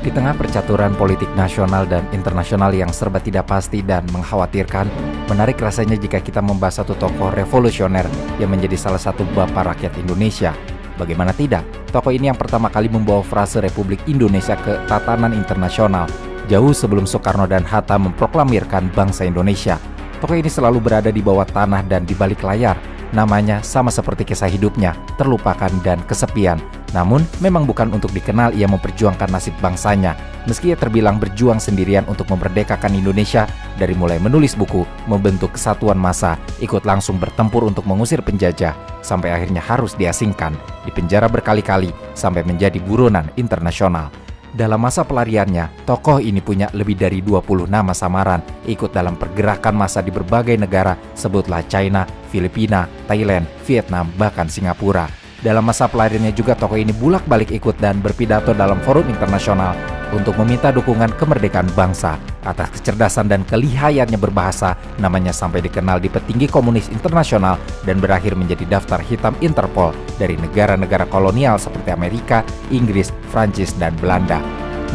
Di tengah percaturan politik nasional dan internasional yang serba tidak pasti dan mengkhawatirkan, menarik rasanya jika kita membahas satu tokoh revolusioner yang menjadi salah satu bapak rakyat Indonesia. Bagaimana tidak, tokoh ini yang pertama kali membawa frase Republik Indonesia ke tatanan internasional, jauh sebelum Soekarno dan Hatta memproklamirkan bangsa Indonesia. Tokoh ini selalu berada di bawah tanah dan di balik layar. Namanya sama seperti kisah hidupnya, terlupakan dan kesepian. Namun, memang bukan untuk dikenal ia memperjuangkan nasib bangsanya. Meski ia terbilang berjuang sendirian untuk memerdekakan Indonesia, dari mulai menulis buku, membentuk kesatuan massa, ikut langsung bertempur untuk mengusir penjajah, sampai akhirnya harus diasingkan, dipenjara berkali-kali, sampai menjadi buronan internasional. Dalam masa pelariannya, tokoh ini punya lebih dari 20 nama samaran, ikut dalam pergerakan massa di berbagai negara, sebutlah China, Filipina, Thailand, Vietnam, bahkan Singapura. Dalam masa pelariannya juga tokoh ini bulak-balik ikut dan berpidato dalam forum internasional untuk meminta dukungan kemerdekaan bangsa. Atas kecerdasan dan kelihayannya berbahasa, namanya sampai dikenal di petinggi komunis internasional dan berakhir menjadi daftar hitam Interpol dari negara-negara kolonial seperti Amerika, Inggris, Prancis, dan Belanda.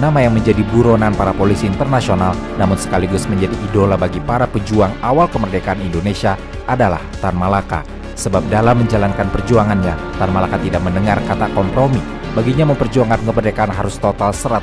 Nama yang menjadi buronan para polisi internasional namun sekaligus menjadi idola bagi para pejuang awal kemerdekaan Indonesia adalah Tan Malaka. Sebab dalam menjalankan perjuangannya, Tan Malaka tidak mendengar kata kompromi. Baginya memperjuangkan kemerdekaan harus total 100%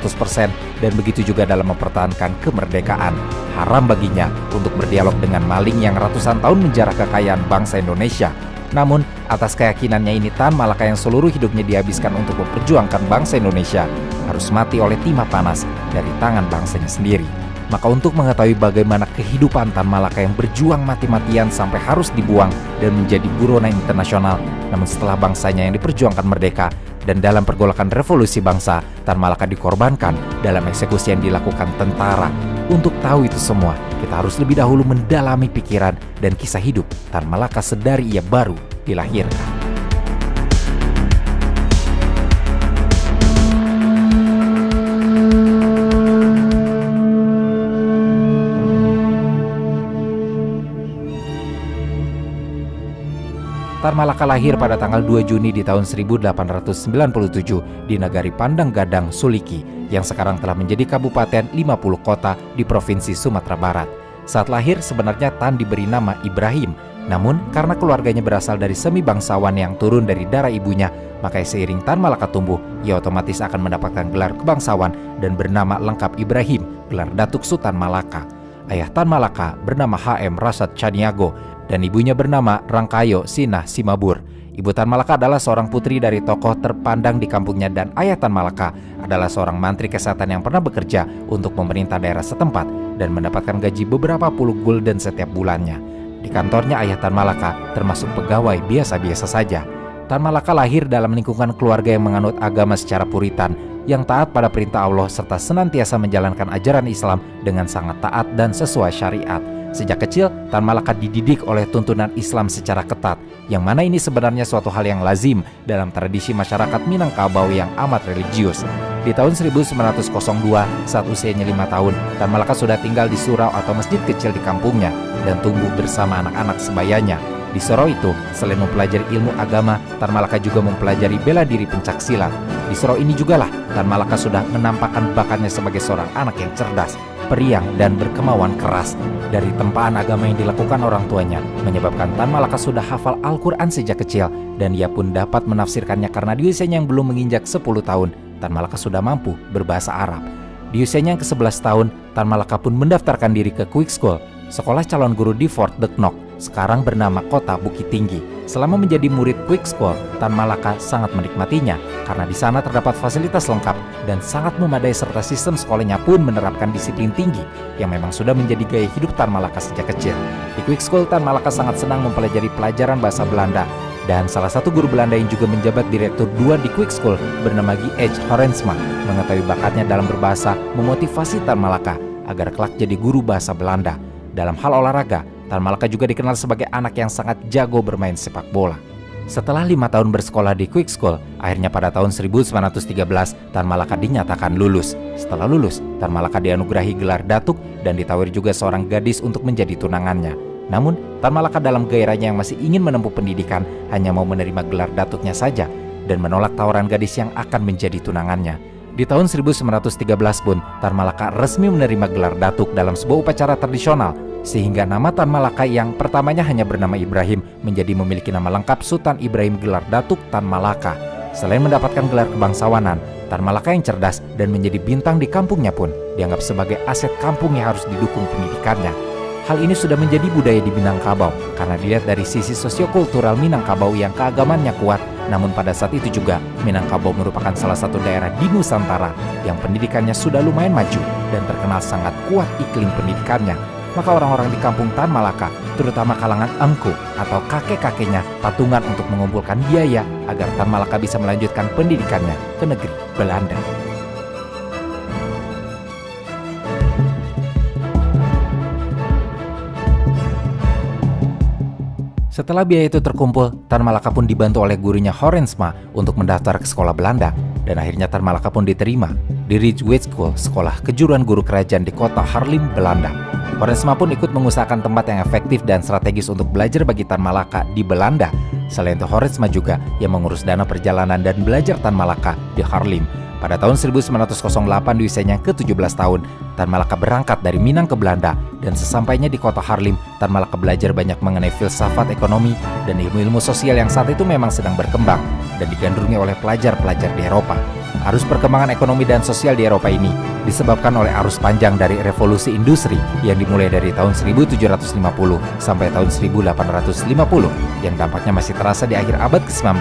dan begitu juga dalam mempertahankan kemerdekaan. Haram baginya untuk berdialog dengan maling yang ratusan tahun menjarah kekayaan bangsa Indonesia. Namun, atas keyakinannya ini Tan Malaka yang seluruh hidupnya dihabiskan untuk memperjuangkan bangsa Indonesia harus mati oleh timah panas dari tangan bangsanya sendiri. Maka untuk mengetahui bagaimana kehidupan Tan Malaka yang berjuang mati-matian sampai harus dibuang dan menjadi buronan internasional, namun setelah bangsanya yang diperjuangkan merdeka, dan dalam pergolakan revolusi bangsa, Tan Malaka dikorbankan dalam eksekusi yang dilakukan tentara. Untuk tahu itu semua, kita harus lebih dahulu mendalami pikiran dan kisah hidup Tan Malaka sedari ia baru dilahirkan. Tan Malaka lahir pada tanggal 2 Juni di tahun 1897 di Nagari Pandang Gadang, Suliki, yang sekarang telah menjadi kabupaten 50 kota di Provinsi Sumatera Barat. Saat lahir sebenarnya Tan diberi nama Ibrahim, namun karena keluarganya berasal dari semi bangsawan yang turun dari darah ibunya, maka seiring Tan Malaka tumbuh, ia otomatis akan mendapatkan gelar kebangsawan dan bernama lengkap Ibrahim, gelar Datuk Sultan Malaka. Ayah Tan Malaka bernama H.M. Rasad Caniago dan ibunya bernama Rangkayo Sinah Simabur. Ibu Tan Malaka adalah seorang putri dari tokoh terpandang di kampungnya dan ayah Tan Malaka adalah seorang mantri kesehatan yang pernah bekerja untuk pemerintah daerah setempat dan mendapatkan gaji beberapa puluh gulden setiap bulannya. Di kantornya ayah Tan Malaka termasuk pegawai biasa-biasa saja. Tan Malaka lahir dalam lingkungan keluarga yang menganut agama secara puritan, yang taat pada perintah Allah serta senantiasa menjalankan ajaran Islam dengan sangat taat dan sesuai syariat. Sejak kecil, Tan Malaka dididik oleh tuntunan Islam secara ketat, yang mana ini sebenarnya suatu hal yang lazim dalam tradisi masyarakat Minangkabau yang amat religius. Di tahun 1902, saat usianya 5 tahun, Tan Malaka sudah tinggal di surau atau masjid kecil di kampungnya dan tumbuh bersama anak-anak sebayanya. Di surau itu, selain mempelajari ilmu agama, Tan Malaka juga mempelajari bela diri pencaksilat. Di surau ini jugalah Tan Malaka sudah menampakkan bakatnya sebagai seorang anak yang cerdas, periang, dan berkemauan keras. Dari tempaan agama yang dilakukan orang tuanya, menyebabkan Tan Malaka sudah hafal Al-Quran sejak kecil, dan ia pun dapat menafsirkannya karena di usianya yang belum menginjak 10 tahun, Tan Malaka sudah mampu berbahasa Arab. Di usianya yang ke-11 tahun, Tan Malaka pun mendaftarkan diri ke Quick School, sekolah calon guru di Fort de Knock, sekarang bernama Kota Bukit Tinggi. Selama menjadi murid Quick School, Tan Malaka sangat menikmatinya karena di sana terdapat fasilitas lengkap dan sangat memadai serta sistem sekolahnya pun menerapkan disiplin tinggi yang memang sudah menjadi gaya hidup Tan Malaka sejak kecil. Di Quick School, Tan Malaka sangat senang mempelajari pelajaran bahasa Belanda dan salah satu guru Belanda yang juga menjabat direktur 2 di Quick School bernama G.H. Horensma mengetahui bakatnya dalam berbahasa memotivasi Tan Malaka agar kelak jadi guru bahasa Belanda. Dalam hal olahraga, Tan Malaka juga dikenal sebagai anak yang sangat jago bermain sepak bola. Setelah 5 tahun bersekolah di Quick School, akhirnya pada tahun 1913, Tan Malaka dinyatakan lulus. Setelah lulus, Tan Malaka dianugerahi gelar datuk dan ditawari juga seorang gadis untuk menjadi tunangannya. Namun, Tan Malaka dalam gairahnya yang masih ingin menempuh pendidikan hanya mau menerima gelar datuknya saja dan menolak tawaran gadis yang akan menjadi tunangannya. Di tahun 1913 pun, Tan Malaka resmi menerima gelar datuk dalam sebuah upacara tradisional, sehingga nama Tan Malaka yang pertamanya hanya bernama Ibrahim menjadi memiliki nama lengkap Sultan Ibrahim Gelar Datuk Tan Malaka. Selain mendapatkan gelar kebangsawanan, Tan Malaka yang cerdas dan menjadi bintang di kampungnya pun dianggap sebagai aset kampung yang harus didukung pendidikannya. Hal ini sudah menjadi budaya di Minangkabau karena dilihat dari sisi sosiokultural Minangkabau yang keagamannya kuat. Namun pada saat itu juga Minangkabau merupakan salah satu daerah di Nusantara yang pendidikannya sudah lumayan maju dan terkenal sangat kuat iklim pendidikannya. Maka orang-orang di kampung Tan Malaka, terutama kalangan engku atau kakek-kakeknya, patungan untuk mengumpulkan biaya agar Tan Malaka bisa melanjutkan pendidikannya ke negeri Belanda. Setelah biaya itu terkumpul, Tan Malaka pun dibantu oleh gurunya Horensma untuk mendaftar ke sekolah Belanda, dan akhirnya Tan Malaka pun diterima di Rijkswijk School, sekolah kejuruan guru kerajaan di kota Haarlem, Belanda. Horensma pun ikut mengusahakan tempat yang efektif dan strategis untuk belajar bagi Tan Malaka di Belanda. Selain itu, Horensma juga yang mengurus dana perjalanan dan belajar Tan Malaka di Haarlem. Pada tahun 1908 di usianya ke-17 tahun, Tan Malaka berangkat dari Minang ke Belanda, dan sesampainya di kota Haarlem, Tan Malaka belajar banyak mengenai filsafat ekonomi dan ilmu-ilmu sosial yang saat itu memang sedang berkembang dan digandrungi oleh pelajar-pelajar di Eropa. Arus perkembangan ekonomi dan sosial di Eropa ini disebabkan oleh arus panjang dari revolusi industri yang dimulai dari tahun 1750 sampai tahun 1850 yang dampaknya masih terasa di akhir abad ke-19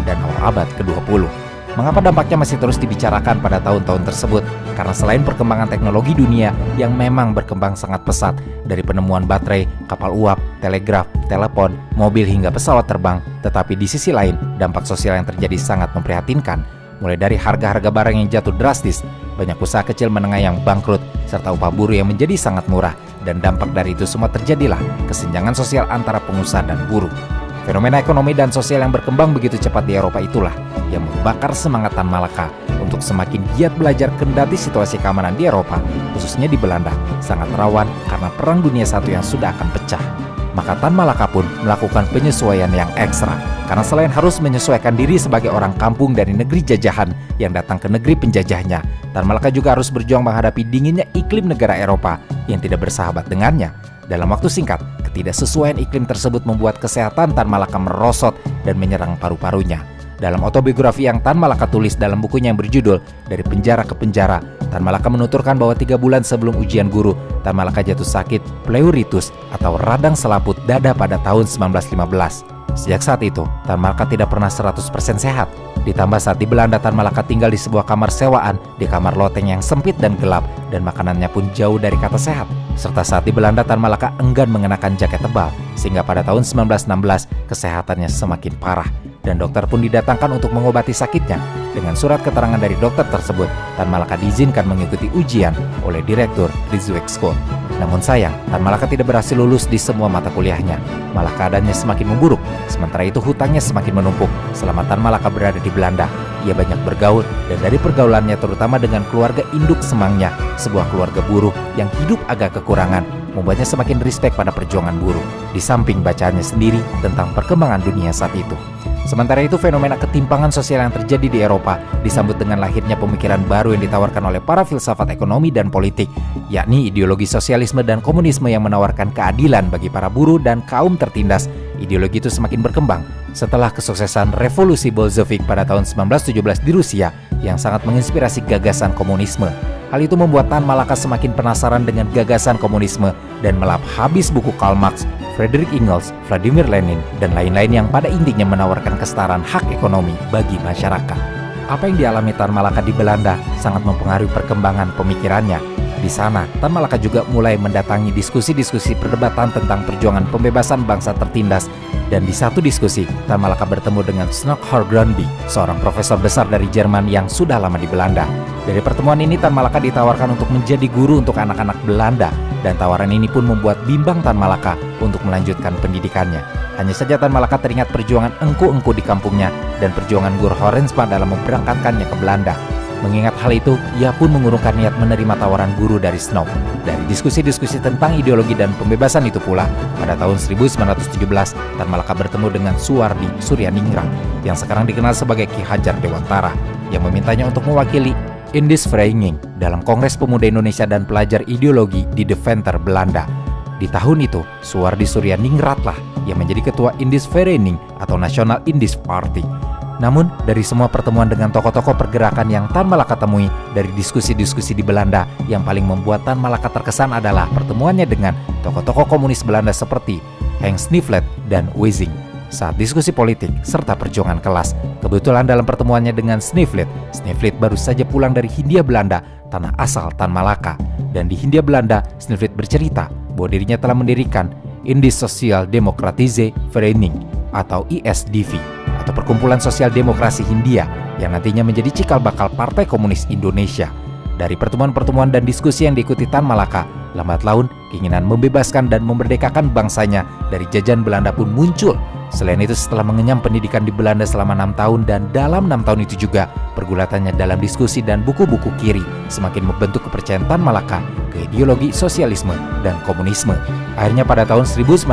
dan awal abad ke-20. Mengapa dampaknya masih terus dibicarakan pada tahun-tahun tersebut? Karena selain perkembangan teknologi dunia yang memang berkembang sangat pesat, dari penemuan baterai, kapal uap, telegraf, telepon, mobil hingga pesawat terbang, tetapi di sisi lain dampak sosial yang terjadi sangat memprihatinkan. Mulai dari harga-harga barang yang jatuh drastis, banyak usaha kecil menengah yang bangkrut, serta upah buruh yang menjadi sangat murah, dan dampak dari itu semua terjadilah kesenjangan sosial antara pengusaha dan buruh. Fenomena ekonomi dan sosial yang berkembang begitu cepat di Eropa itulah yang membakar semangat Tan Malaka untuk semakin giat belajar, kendati situasi keamanan di Eropa, khususnya di Belanda, sangat rawan karena Perang Dunia I yang sudah akan pecah. Maka Tan Malaka pun melakukan penyesuaian yang ekstra, karena selain harus menyesuaikan diri sebagai orang kampung dari negeri jajahan yang datang ke negeri penjajahnya, Tan Malaka juga harus berjuang menghadapi dinginnya iklim negara Eropa yang tidak bersahabat dengannya. Dalam waktu singkat, ketidaksesuaian iklim tersebut membuat kesehatan Tan Malaka merosot dan menyerang paru-parunya. Dalam autobiografi yang Tan Malaka tulis dalam bukunya yang berjudul Dari Penjara ke Penjara, Tan Malaka menuturkan bahwa 3 bulan sebelum ujian guru, Tan Malaka jatuh sakit pleuritis atau radang selaput dada pada tahun 1915. Sejak saat itu, Tan Malaka tidak pernah 100% sehat. Ditambah saat di Belanda, Tan Malaka tinggal di sebuah kamar sewaan, di kamar loteng yang sempit dan gelap, dan makanannya pun jauh dari kata sehat. Serta saat di Belanda, Tan Malaka enggan mengenakan jaket tebal, sehingga pada tahun 1916 kesehatannya semakin parah, dan dokter pun didatangkan untuk mengobati sakitnya. Dengan surat keterangan dari dokter tersebut, Tan Malaka diizinkan mengikuti ujian oleh Direktur Rijkswijk School. Namun sayang, Tan Malaka tidak berhasil lulus di semua mata kuliahnya. Malah keadaannya semakin memburuk. Sementara itu hutangnya semakin menumpuk. Selama Tan Malaka berada di Belanda, ia banyak bergaul, dan dari pergaulannya terutama dengan keluarga induk semangnya, sebuah keluarga buruh yang hidup agak kekurangan, membuatnya semakin respek pada perjuangan buruh, di samping bacaannya sendiri tentang perkembangan dunia saat itu. Sementara itu, fenomena ketimpangan sosial yang terjadi di Eropa disambut dengan lahirnya pemikiran baru yang ditawarkan oleh para filsafat ekonomi dan politik, yakni ideologi sosialisme dan komunisme yang menawarkan keadilan bagi para buruh dan kaum tertindas. Ideologi itu semakin berkembang setelah kesuksesan revolusi Bolshevik pada tahun 1917 di Rusia yang sangat menginspirasi gagasan komunisme. Hal itu membuat Tan Malaka semakin penasaran dengan gagasan komunisme dan melap habis buku Karl Marx, Friedrich Engels, Vladimir Lenin, dan lain-lain yang pada intinya menawarkan kesetaraan hak ekonomi bagi masyarakat. Apa yang dialami Tan Malaka di Belanda sangat mempengaruhi perkembangan pemikirannya. Di sana, Tan Malaka juga mulai mendatangi diskusi-diskusi perdebatan tentang perjuangan pembebasan bangsa tertindas. Dan di satu diskusi, Tan Malaka bertemu dengan Snoeckhardt Grundby, seorang profesor besar dari Jerman yang sudah lama di Belanda. Dari pertemuan ini, Tan Malaka ditawarkan untuk menjadi guru untuk anak-anak Belanda. Dan tawaran ini pun membuat bimbang Tan Malaka untuk melanjutkan pendidikannya. Hanya saja Tan Malaka teringat perjuangan engku-engku di kampungnya dan perjuangan Guru Horensma dalam memberangkatkannya ke Belanda. Mengingat hal itu, ia pun mengurungkan niat menerima tawaran guru dari Snow. Dari diskusi-diskusi tentang ideologi dan pembebasan itu pula, pada tahun 1917, Tan Malaka bertemu dengan Suwardi Suryaningrat, yang sekarang dikenal sebagai Ki Hajar Dewantara, yang memintanya untuk mewakili Indis Vereniging dalam Kongres Pemuda Indonesia dan Pelajar Ideologi di Deventer, Belanda. Di tahun itu, Suwardi Suryaningratlah yang menjadi ketua Indis Vereniging atau National Indis Party. Namun, dari semua pertemuan dengan tokoh-tokoh pergerakan yang Tan Malaka temui dari diskusi-diskusi di Belanda, yang paling membuat Tan Malaka terkesan adalah pertemuannya dengan tokoh-tokoh komunis Belanda seperti Henk Snifflet dan Wezing. Saat diskusi politik serta perjuangan kelas, kebetulan dalam pertemuannya dengan Snifflet baru saja pulang dari Hindia Belanda, tanah asal Tan Malaka. Dan di Hindia Belanda, Snifflet bercerita bahwa dirinya telah mendirikan Indis Social Democratische Vereniging atau ISDV, atau Perkumpulan Sosial Demokrasi Hindia, yang nantinya menjadi cikal bakal Partai Komunis Indonesia. Dari pertemuan-pertemuan dan diskusi yang diikuti Tan Malaka, lambat laun keinginan membebaskan dan memerdekakan bangsanya dari jajahan Belanda pun muncul. Selain itu, setelah mengenyam pendidikan di Belanda selama 6 tahun, dan dalam 6 tahun itu juga pergulatannya dalam diskusi dan buku-buku kiri semakin membentuk kepercayaan Tan Malaka ke ideologi sosialisme dan komunisme. Akhirnya pada tahun 1919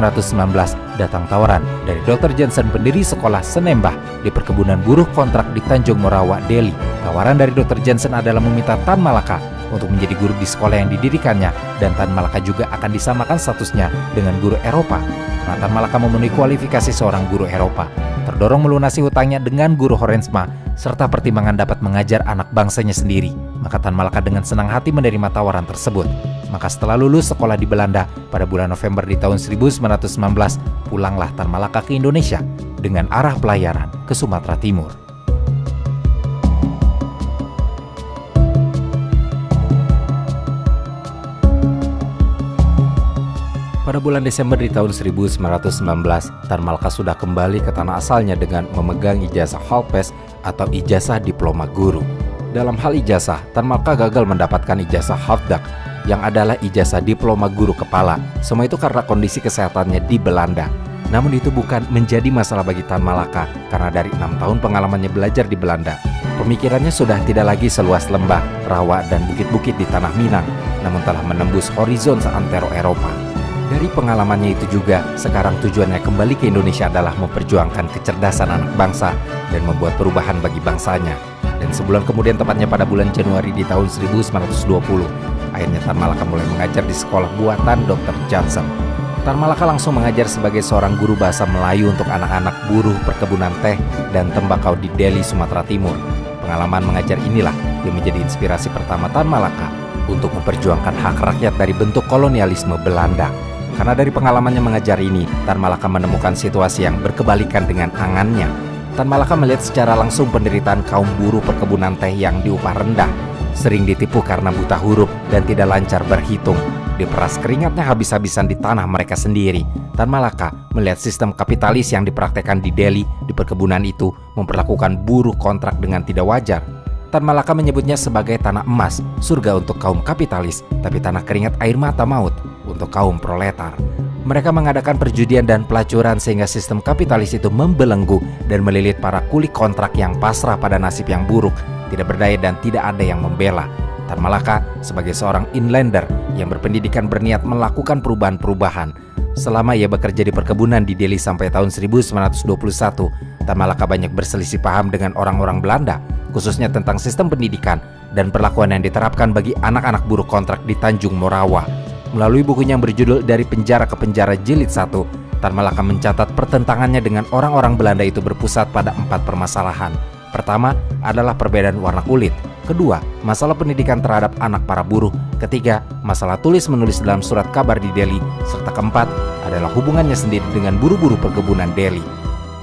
datang tawaran dari Dr. Jensen, pendiri sekolah Senembah di perkebunan buruh kontrak di Tanjung Morawa, Delhi. Tawaran dari Dr. Jensen adalah meminta Tan Malaka untuk menjadi guru di sekolah yang didirikannya, dan Tan Malaka juga akan disamakan statusnya dengan guru Eropa. Karena Tan Malaka memenuhi kualifikasi seorang guru Eropa, terdorong melunasi hutangnya dengan guru Horensma, serta pertimbangan dapat mengajar anak bangsanya sendiri, maka Tan Malaka dengan senang hati menerima tawaran tersebut. Maka setelah lulus sekolah di Belanda pada bulan November di tahun 1919, pulanglah Tan Malaka ke Indonesia dengan arah pelayaran ke Sumatera Timur. Pada bulan Desember di tahun 1919, Tan Malaka sudah kembali ke tanah asalnya dengan memegang ijazah Halpes atau ijazah diploma guru. Dalam hal ijazah, Tan Malaka gagal mendapatkan ijazah Halfdak, yang adalah ijazah diploma guru kepala. Semua itu karena kondisi kesehatannya di Belanda. Namun itu bukan menjadi masalah bagi Tan Malaka, karena dari 6 tahun pengalamannya belajar di Belanda, pemikirannya sudah tidak lagi seluas lembah, rawa, dan bukit-bukit di tanah Minang, namun telah menembus horizon seantero Eropa. Dari pengalamannya itu juga, sekarang tujuannya kembali ke Indonesia adalah memperjuangkan kecerdasan anak bangsa dan membuat perubahan bagi bangsanya. Dan sebulan kemudian, tepatnya pada bulan Januari di tahun 1920, akhirnya Tan Malaka mulai mengajar di sekolah buatan Dr. Johnson. Tan Malaka langsung mengajar sebagai seorang guru bahasa Melayu untuk anak-anak buruh perkebunan teh dan tembakau di Delhi, Sumatera Timur. Pengalaman mengajar inilah yang menjadi inspirasi pertama Tan Malaka untuk memperjuangkan hak rakyat dari bentuk kolonialisme Belanda. Karena dari pengalamannya mengajar ini, Tan Malaka menemukan situasi yang berkebalikan dengan angannya. Tan Malaka melihat secara langsung penderitaan kaum buruh perkebunan teh yang diupah rendah, sering ditipu karena buta huruf dan tidak lancar berhitung, diperas keringatnya habis-habisan di tanah mereka sendiri. Tan Malaka melihat sistem kapitalis yang dipraktekkan di Delhi di perkebunan itu memperlakukan buruh kontrak dengan tidak wajar. Tan Malaka menyebutnya sebagai tanah emas, surga untuk kaum kapitalis, tapi tanah keringat air mata maut untuk kaum proletar. Mereka mengadakan perjudian dan pelacuran sehingga sistem kapitalis itu membelenggu dan melilit para kuli kontrak yang pasrah pada nasib yang buruk, tidak berdaya dan tidak ada yang membela. Tan Malaka sebagai seorang inlander yang berpendidikan berniat melakukan perubahan-perubahan. Selama ia bekerja di perkebunan di Delhi sampai tahun 1921, Tan Malaka banyak berselisih paham dengan orang-orang Belanda, khususnya tentang sistem pendidikan dan perlakuan yang diterapkan bagi anak-anak buruh kontrak di Tanjung Morawa. Melalui bukunya yang berjudul Dari Penjara ke Penjara Jilid 1, Tan Malaka mencatat pertentangannya dengan orang-orang Belanda itu berpusat pada 4 permasalahan. Pertama adalah perbedaan warna kulit. Kedua, masalah pendidikan terhadap anak para buruh. Ketiga, masalah tulis-menulis dalam surat kabar di Delhi. Serta keempat adalah hubungannya sendiri dengan buruh-buruh perkebunan Delhi.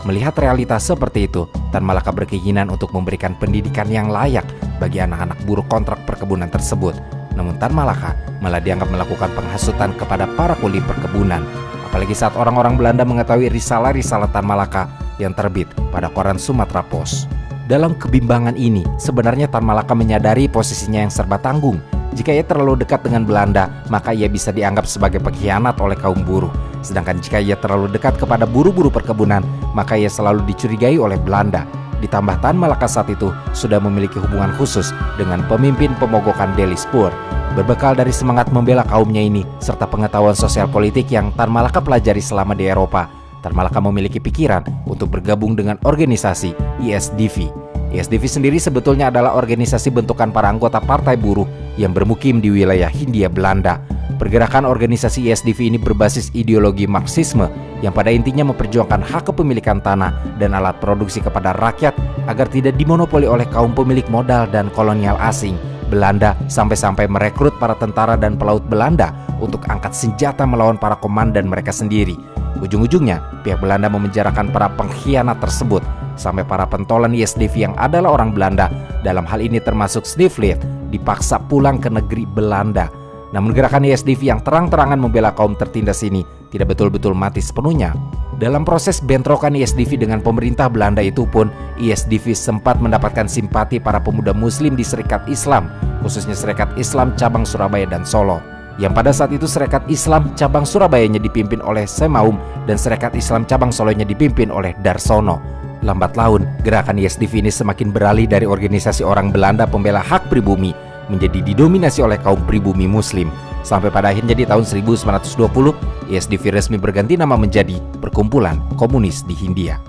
Melihat realitas seperti itu, Tan Malaka berkeinginan untuk memberikan pendidikan yang layak bagi anak-anak buruh kontrak perkebunan tersebut. Namun Tan Malaka malah dianggap melakukan penghasutan kepada para kuli perkebunan. Apalagi saat orang-orang Belanda mengetahui risalah-risalah Tan Malaka yang terbit pada koran Sumatera Post. Dalam kebimbangan ini, sebenarnya Tan Malaka menyadari posisinya yang serba tanggung. Jika ia terlalu dekat dengan Belanda, maka ia bisa dianggap sebagai pengkhianat oleh kaum buruh. Sedangkan jika ia terlalu dekat kepada buruh-buruh perkebunan, maka ia selalu dicurigai oleh Belanda. Ditambah Tan Malaka saat itu sudah memiliki hubungan khusus dengan pemimpin pemogokan Delhi Spur. Berbekal dari semangat membela kaumnya ini, serta pengetahuan sosial politik yang Tan Malaka pelajari selama di Eropa, Tan Malaka memiliki pikiran untuk bergabung dengan organisasi ISDV. ISDV sendiri sebetulnya adalah organisasi bentukan para anggota partai buruh yang bermukim di wilayah Hindia Belanda. Pergerakan organisasi ISDV ini berbasis ideologi Marxisme yang pada intinya memperjuangkan hak kepemilikan tanah dan alat produksi kepada rakyat agar tidak dimonopoli oleh kaum pemilik modal dan kolonial asing. Belanda sampai-sampai merekrut para tentara dan pelaut Belanda untuk angkat senjata melawan para komandan mereka sendiri. Ujung-ujungnya, pihak Belanda memenjarakan para pengkhianat tersebut, sampai para pentolan ISDV yang adalah orang Belanda, dalam hal ini termasuk Sneevliet, dipaksa pulang ke negeri Belanda. Namun gerakan ISDV yang terang-terangan membela kaum tertindas ini tidak betul-betul mati sepenuhnya. Dalam proses bentrokan ISDV dengan pemerintah Belanda itu pun, ISDV sempat mendapatkan simpati para pemuda muslim di Serikat Islam, khususnya Serikat Islam cabang Surabaya dan Solo. Yang pada saat itu Serikat Islam cabang Surabayanya dipimpin oleh Semaum dan Serikat Islam cabang Solonya dipimpin oleh Darsono. Lambat laun, gerakan ISDV ini semakin beralih dari organisasi orang Belanda pembela hak pribumi menjadi didominasi oleh kaum pribumi muslim. Sampai pada akhirnya di tahun 1920, ISDV resmi berganti nama menjadi Perkumpulan Komunis di Hindia.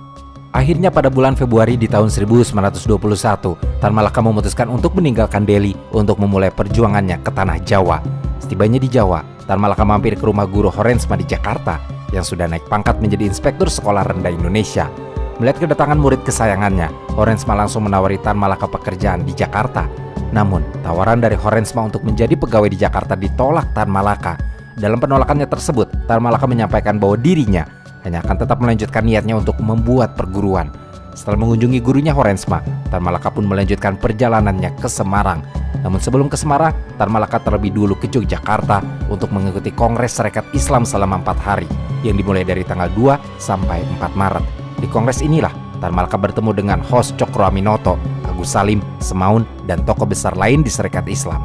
Akhirnya pada bulan Februari di tahun 1921, Tan Malaka memutuskan untuk meninggalkan Delhi untuk memulai perjuangannya ke tanah Jawa. Setibanya di Jawa, Tan Malaka mampir ke rumah guru Horensma di Jakarta yang sudah naik pangkat menjadi inspektur sekolah rendah Indonesia. Melihat kedatangan murid kesayangannya, Horensma langsung menawari Tan Malaka pekerjaan di Jakarta. Namun, tawaran dari Horensma untuk menjadi pegawai di Jakarta ditolak Tan Malaka. Dalam penolakannya tersebut, Tan Malaka menyampaikan bahwa dirinya hanya akan tetap melanjutkan niatnya untuk membuat perguruan. Setelah mengunjungi gurunya Horensma, Tan Malaka pun melanjutkan perjalanannya ke Semarang. Namun sebelum ke Semarang, Tan Malaka terlebih dulu ke Yogyakarta untuk mengikuti Kongres Serikat Islam selama 4 hari, yang dimulai dari tanggal 2 sampai 4 Maret. Di kongres inilah, Tan Malaka bertemu dengan Hos Cokro Aminoto, Agus Salim, Semaun, dan tokoh besar lain di Serikat Islam.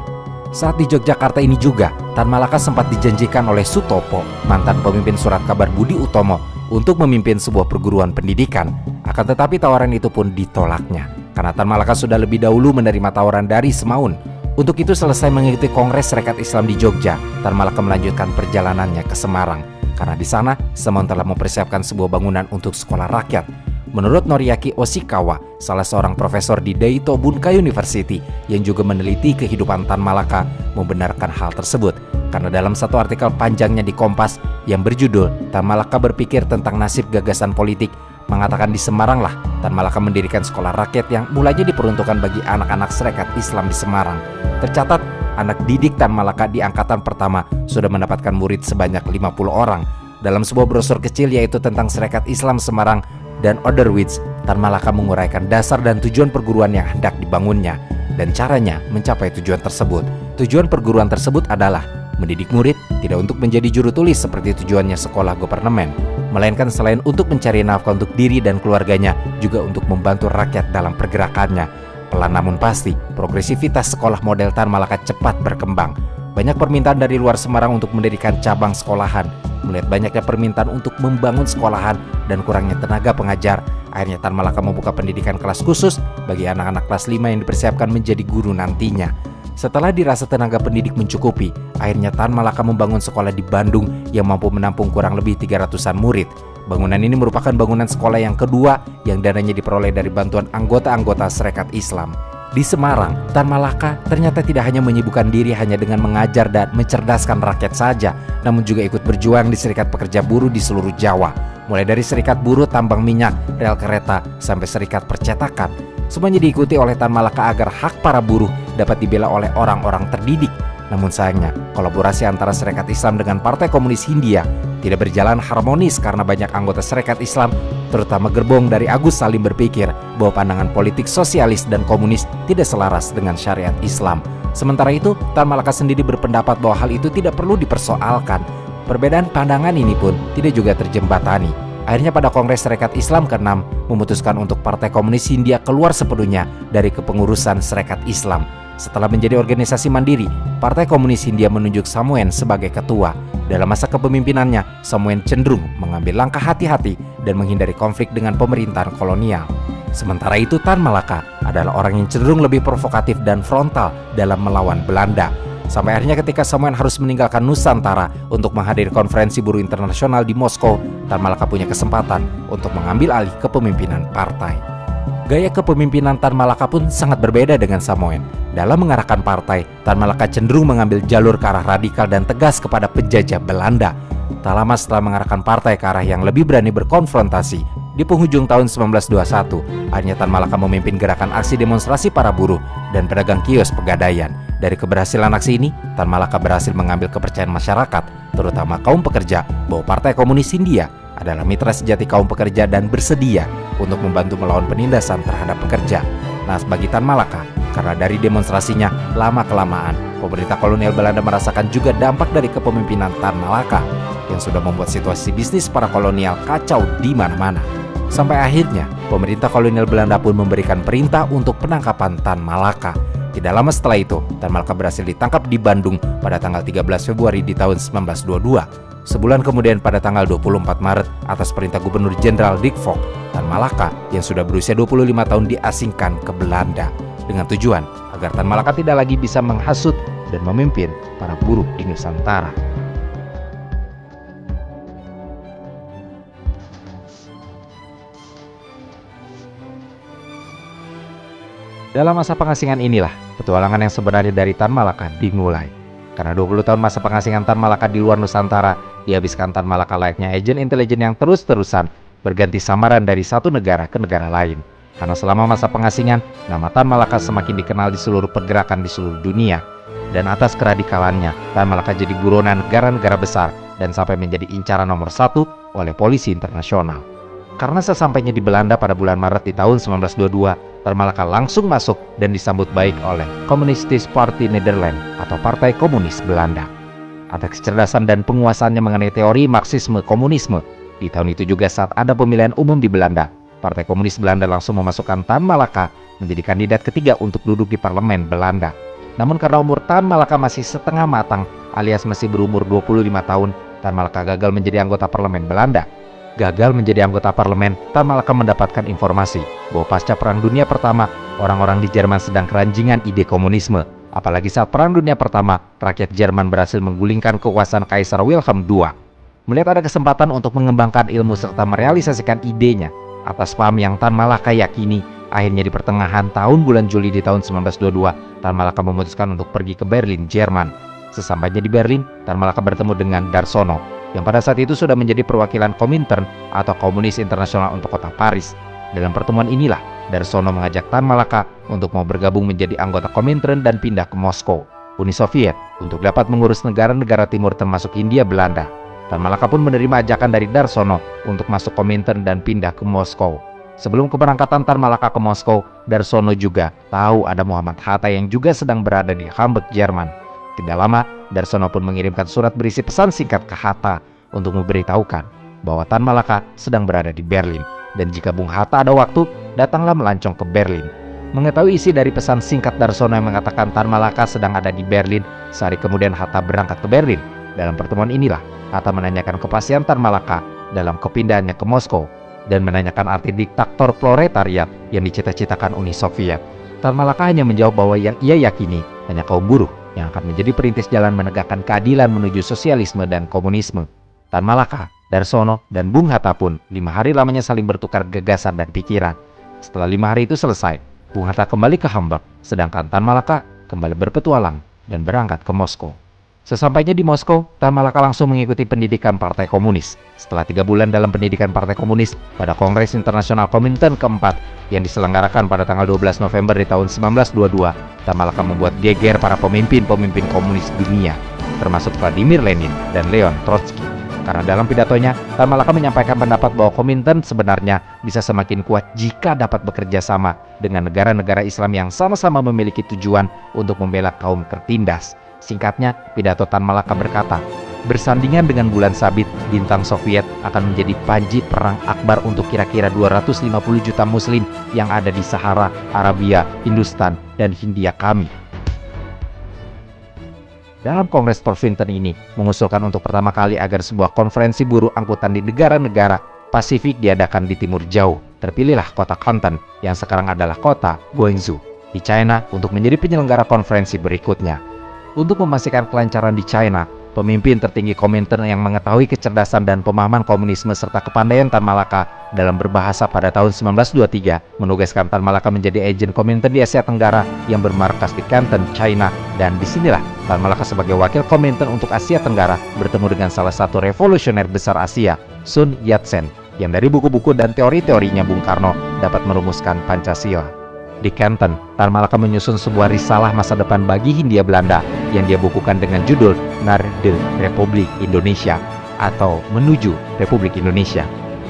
Saat di Yogyakarta ini juga, Tan Malaka sempat dijanjikan oleh Sutopo, mantan pemimpin Surat Kabar Budi Utomo, untuk memimpin sebuah perguruan pendidikan. Akan tetapi tawaran itu pun ditolaknya, karena Tan Malaka sudah lebih dahulu menerima tawaran dari Semaun. Untuk itu selesai mengikuti Kongres Serikat Islam di Jogja, Tan Malaka melanjutkan perjalanannya ke Semarang. Karena di sana, Semaun telah mempersiapkan sebuah bangunan untuk sekolah rakyat. Menurut Noriaki Oshikawa, salah seorang profesor di Daito Bunkai University yang juga meneliti kehidupan Tan Malaka, membenarkan hal tersebut. Karena dalam satu artikel panjangnya di Kompas yang berjudul Tan Malaka berpikir tentang nasib gagasan politik, mengatakan di Semarang lah Tan Malaka mendirikan sekolah rakyat yang mulanya diperuntukkan bagi anak-anak Serikat Islam di Semarang. Tercatat, anak didik Tan Malaka di angkatan pertama sudah mendapatkan murid sebanyak 50 orang. Dalam sebuah brosur kecil yaitu tentang Serikat Islam Semarang dan Oderwitz, Tan Malaka menguraikan dasar dan tujuan perguruan yang hendak dibangunnya dan caranya mencapai tujuan tersebut. Tujuan perguruan tersebut adalah mendidik murid tidak untuk menjadi juru tulis seperti tujuannya sekolah government, melainkan selain untuk mencari nafkah untuk diri dan keluarganya, juga untuk membantu rakyat dalam pergerakannya. Pelan namun pasti, progresivitas sekolah model Tan Malaka cepat berkembang. Banyak permintaan dari luar Semarang untuk mendirikan cabang sekolahan. Melihat banyaknya permintaan untuk membangun sekolahan dan kurangnya tenaga pengajar, akhirnya Tan Malaka membuka pendidikan kelas khusus bagi anak-anak kelas 5 yang dipersiapkan menjadi guru nantinya. Setelah dirasa tenaga pendidik mencukupi, akhirnya Tan Malaka membangun sekolah di Bandung yang mampu menampung kurang lebih 300-an murid. Bangunan ini merupakan bangunan sekolah yang kedua yang dananya diperoleh dari bantuan anggota-anggota Serikat Islam. Di Semarang, Tan Malaka ternyata tidak hanya menyibukkan diri hanya dengan mengajar dan mencerdaskan rakyat saja, namun juga ikut berjuang di serikat pekerja buruh di seluruh Jawa. Mulai dari serikat buruh tambang minyak, rel kereta, sampai serikat percetakan. Semuanya diikuti oleh Tan Malaka agar hak para buruh dapat dibela oleh orang-orang terdidik. Namun sayangnya, kolaborasi antara Serikat Islam dengan Partai Komunis Hindia tidak berjalan harmonis karena banyak anggota Serikat Islam, terutama gerbong dari Agus Salim, berpikir bahwa pandangan politik sosialis dan komunis tidak selaras dengan syariat Islam. Sementara itu, Tan Malaka sendiri berpendapat bahwa hal itu tidak perlu dipersoalkan. Perbedaan pandangan ini pun tidak juga terjembatani. Akhirnya pada Kongres Serikat Islam ke-6 memutuskan untuk Partai Komunis Hindia keluar sepenuhnya dari kepengurusan Serikat Islam. Setelah menjadi organisasi mandiri, Partai Komunis Hindia menunjuk Samoen sebagai ketua. Dalam masa kepemimpinannya, Samoen cenderung mengambil langkah hati-hati dan menghindari konflik dengan pemerintahan kolonial. Sementara itu, Tan Malaka adalah orang yang cenderung lebih provokatif dan frontal dalam melawan Belanda. Sampai akhirnya ketika Samoen harus meninggalkan Nusantara untuk menghadiri konferensi buruh internasional di Moskow, Tan Malaka punya kesempatan untuk mengambil alih kepemimpinan partai. Gaya kepemimpinan Tan Malaka pun sangat berbeda dengan Samoen. Dalam mengarahkan partai, Tan Malaka cenderung mengambil jalur ke arah radikal dan tegas kepada penjajah Belanda. Tak lama setelah mengarahkan partai ke arah yang lebih berani berkonfrontasi, di penghujung tahun 1921, akhirnya Tan Malaka memimpin gerakan aksi demonstrasi para buruh dan pedagang kios Pegadaian. Dari keberhasilan aksi ini, Tan Malaka berhasil mengambil kepercayaan masyarakat, terutama kaum pekerja, bahwa Partai Komunis Hindia adalah mitra sejati kaum pekerja dan bersedia untuk membantu melawan penindasan terhadap pekerja. Nah, bagi Tan Malaka, karena dari demonstrasinya, lama-kelamaan pemerintah kolonial Belanda merasakan juga dampak dari kepemimpinan Tan Malaka yang sudah membuat situasi bisnis para kolonial kacau di mana-mana. Sampai akhirnya, pemerintah kolonial Belanda pun memberikan perintah untuk penangkapan Tan Malaka. Tidak lama setelah itu, Tan Malaka berhasil ditangkap di Bandung pada tanggal 13 Februari di tahun 1922. Sebulan kemudian pada tanggal 24 Maret, atas perintah Gubernur Jenderal Dick Volk, Tan Malaka yang sudah berusia 25 tahun diasingkan ke Belanda dengan tujuan agar Tan Malaka tidak lagi bisa menghasut dan memimpin para buruh di Nusantara. Dalam masa pengasingan inilah, petualangan yang sebenarnya dari Tan Malaka dimulai. Karena 20 tahun masa pengasingan Tan Malaka di luar Nusantara, dihabiskan Tan Malaka layaknya agen intelijen yang terus-terusan berganti samaran dari satu negara ke negara lain. Karena selama masa pengasingan, nama Tan Malaka semakin dikenal di seluruh pergerakan di seluruh dunia. Dan atas keradikalannya, Tan Malaka jadi buronan negara-negara besar dan sampai menjadi incaran nomor 1 oleh polisi internasional. Karena sesampainya di Belanda pada bulan Maret di tahun 1922, Tan Malaka langsung masuk dan disambut baik oleh Communistische Party Nederland atau Partai Komunis Belanda. Atas kecerdasan dan penguasaannya mengenai teori Marxisme Komunisme, di tahun itu juga saat ada pemilihan umum di Belanda, Partai Komunis Belanda langsung memasukkan Tan Malaka menjadi kandidat ketiga untuk duduk di parlemen Belanda. Namun karena umur Tan Malaka masih setengah matang alias masih berumur 25 tahun, Tan Malaka gagal menjadi anggota parlemen Belanda. Gagal menjadi anggota parlemen, Tan Malaka mendapatkan informasi bahwa pasca Perang Dunia Pertama, orang-orang di Jerman sedang keranjingan ide komunisme. Apalagi saat Perang Dunia Pertama, rakyat Jerman berhasil menggulingkan kekuasaan Kaisar Wilhelm II. Melihat ada kesempatan untuk mengembangkan ilmu serta merealisasikan idenya, atas paham yang Tan Malaka yakini, akhirnya di pertengahan tahun bulan Juli di tahun 1922, Tan Malaka memutuskan untuk pergi ke Berlin, Jerman. Sesampainya di Berlin, Tan Malaka bertemu dengan Darsono, yang pada saat itu sudah menjadi perwakilan Komintern atau Komunis Internasional untuk kota Paris. Dalam pertemuan inilah, Darsono mengajak Tan Malaka untuk mau bergabung menjadi anggota Komintern dan pindah ke Moskow, Uni Soviet, untuk dapat mengurus negara-negara timur termasuk Hindia Belanda. Tan Malaka pun menerima ajakan dari Darsono untuk masuk Komintern dan pindah ke Moskow. Sebelum keberangkatan Tan Malaka ke Moskow, Darsono juga tahu ada Muhammad Hatta yang juga sedang berada di Hamburg, Jerman. Tidak lama, Darsono pun mengirimkan surat berisi pesan singkat ke Hatta untuk memberitahukan bahwa Tan Malaka sedang berada di Berlin, dan jika Bung Hatta ada waktu, datanglah melancong ke Berlin. Mengetahui isi dari pesan singkat Darsono yang mengatakan Tan Malaka sedang ada di Berlin, sehari kemudian Hatta berangkat ke Berlin. Dalam pertemuan inilah, Hatta menanyakan kepastian Tan Malaka dalam kepindahannya ke Moskow dan menanyakan arti diktator proletariat yang dicita-citakan Uni Soviet. Tan Malaka hanya menjawab bahwa yang ia yakini hanya kaum buruh yang akan menjadi perintis jalan menegakkan keadilan menuju sosialisme dan komunisme. Tan Malaka, Darsono, dan Bung Hatta pun 5 hari lamanya saling bertukar gagasan dan pikiran. Setelah 5 hari itu selesai, Bung Hatta kembali ke Hamburg, sedangkan Tan Malaka kembali berpetualang dan berangkat ke Moskow. Sesampainya di Moskow, Tan Malaka langsung mengikuti pendidikan Partai Komunis. Setelah 3 bulan dalam pendidikan Partai Komunis, pada Kongres Internasional Komintern keempat yang diselenggarakan pada tanggal 12 November di tahun 1922, Tan Malaka membuat geger para pemimpin-pemimpin komunis dunia, termasuk Vladimir Lenin dan Leon Trotsky. Karena dalam pidatonya, Tan Malaka menyampaikan pendapat bahwa Komintern sebenarnya bisa semakin kuat jika dapat bekerja sama dengan negara-negara Islam yang sama-sama memiliki tujuan untuk membela kaum tertindas. Singkatnya, pidato Tan Malaka berkata, bersandingan dengan bulan sabit, bintang Soviet akan menjadi panji perang akbar untuk kira-kira 250 juta muslim yang ada di Sahara, Arabia, Hindustan, dan Hindia kami. Dalam Kongres Komintern ini mengusulkan untuk pertama kali agar sebuah konferensi buruh angkutan di negara-negara Pasifik diadakan di timur jauh. Terpilihlah kota Canton yang sekarang adalah kota Guangzhou di China untuk menjadi penyelenggara konferensi berikutnya. Untuk memastikan kelancaran di China, pemimpin tertinggi Komintern yang mengetahui kecerdasan dan pemahaman komunisme serta kepandaian Tan Malaka dalam berbahasa pada tahun 1923 menugaskan Tan Malaka menjadi agen Kuomintern di Asia Tenggara yang bermarkas di Canton, China, dan disinilah Tan Malaka sebagai wakil Kuomintern untuk Asia Tenggara bertemu dengan salah satu revolusioner besar Asia, Sun Yat-sen, yang dari buku-buku dan teori-teorinya Bung Karno dapat merumuskan Pancasila. Di Canton, Tan Malaka menyusun sebuah risalah masa depan bagi Hindia Belanda yang dia bukukan dengan judul Naar de Republiek Indonesia atau Menuju Republik Indonesia.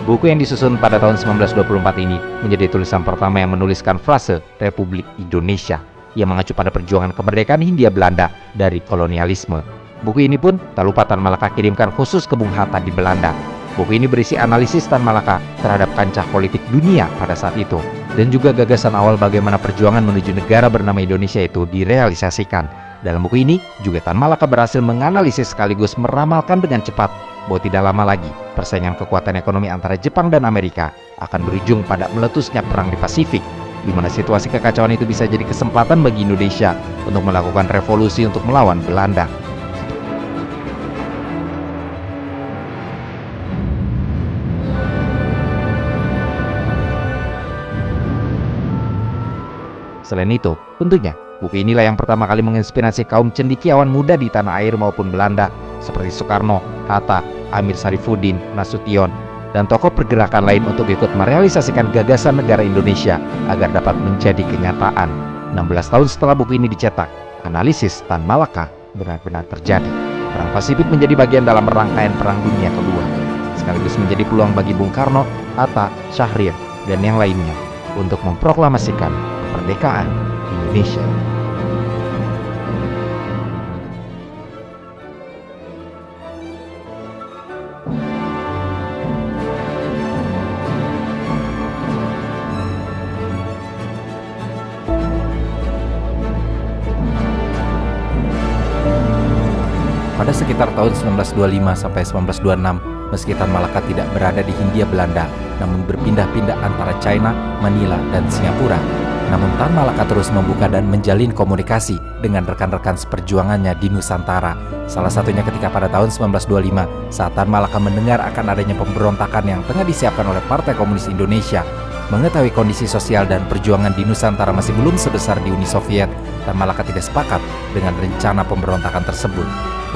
Buku yang disusun pada tahun 1924 ini menjadi tulisan pertama yang menuliskan frase Republik Indonesia yang mengacu pada perjuangan kemerdekaan Hindia Belanda dari kolonialisme. Buku ini pun tak lupa Tan Malaka kirimkan khusus ke Bung Hatta di Belanda. Buku ini berisi analisis Tan Malaka terhadap kancah politik dunia pada saat itu dan juga gagasan awal bagaimana perjuangan menuju negara bernama Indonesia itu direalisasikan. Dalam buku ini juga Tan Malaka berhasil menganalisis sekaligus meramalkan dengan cepat bahwa tidak lama lagi persaingan kekuatan ekonomi antara Jepang dan Amerika akan berujung pada meletusnya perang di Pasifik, di mana situasi kekacauan itu bisa jadi kesempatan bagi Indonesia untuk melakukan revolusi untuk melawan Belanda. Selain itu, tentunya buku inilah yang pertama kali menginspirasi kaum cendekiawan muda di tanah air maupun Belanda seperti Soekarno, Hatta, Amir Sarifuddin, Nasution, dan tokoh pergerakan lain untuk ikut merealisasikan gagasan negara Indonesia agar dapat menjadi kenyataan. 16 tahun setelah buku ini dicetak, analisis Tan Malaka benar-benar terjadi. Perang Pasifik menjadi bagian dalam rangkaian Perang Dunia Kedua, sekaligus menjadi peluang bagi Bung Karno, Hatta, Syahrir, dan yang lainnya untuk memproklamasikan kemerdekaan Indonesia. Pada sekitar tahun 1925 sampai 1926, meski Tan Malaka tidak berada di Hindia Belanda, namun berpindah-pindah antara China, Manila, dan Singapura. Namun Tan Malaka terus membuka dan menjalin komunikasi dengan rekan-rekan seperjuangannya di Nusantara. Salah satunya ketika pada tahun 1925 saat Tan Malaka mendengar akan adanya pemberontakan yang tengah disiapkan oleh Partai Komunis Indonesia. Mengetahui kondisi sosial dan perjuangan di Nusantara masih belum sebesar di Uni Soviet, Tan Malaka tidak sepakat dengan rencana pemberontakan tersebut.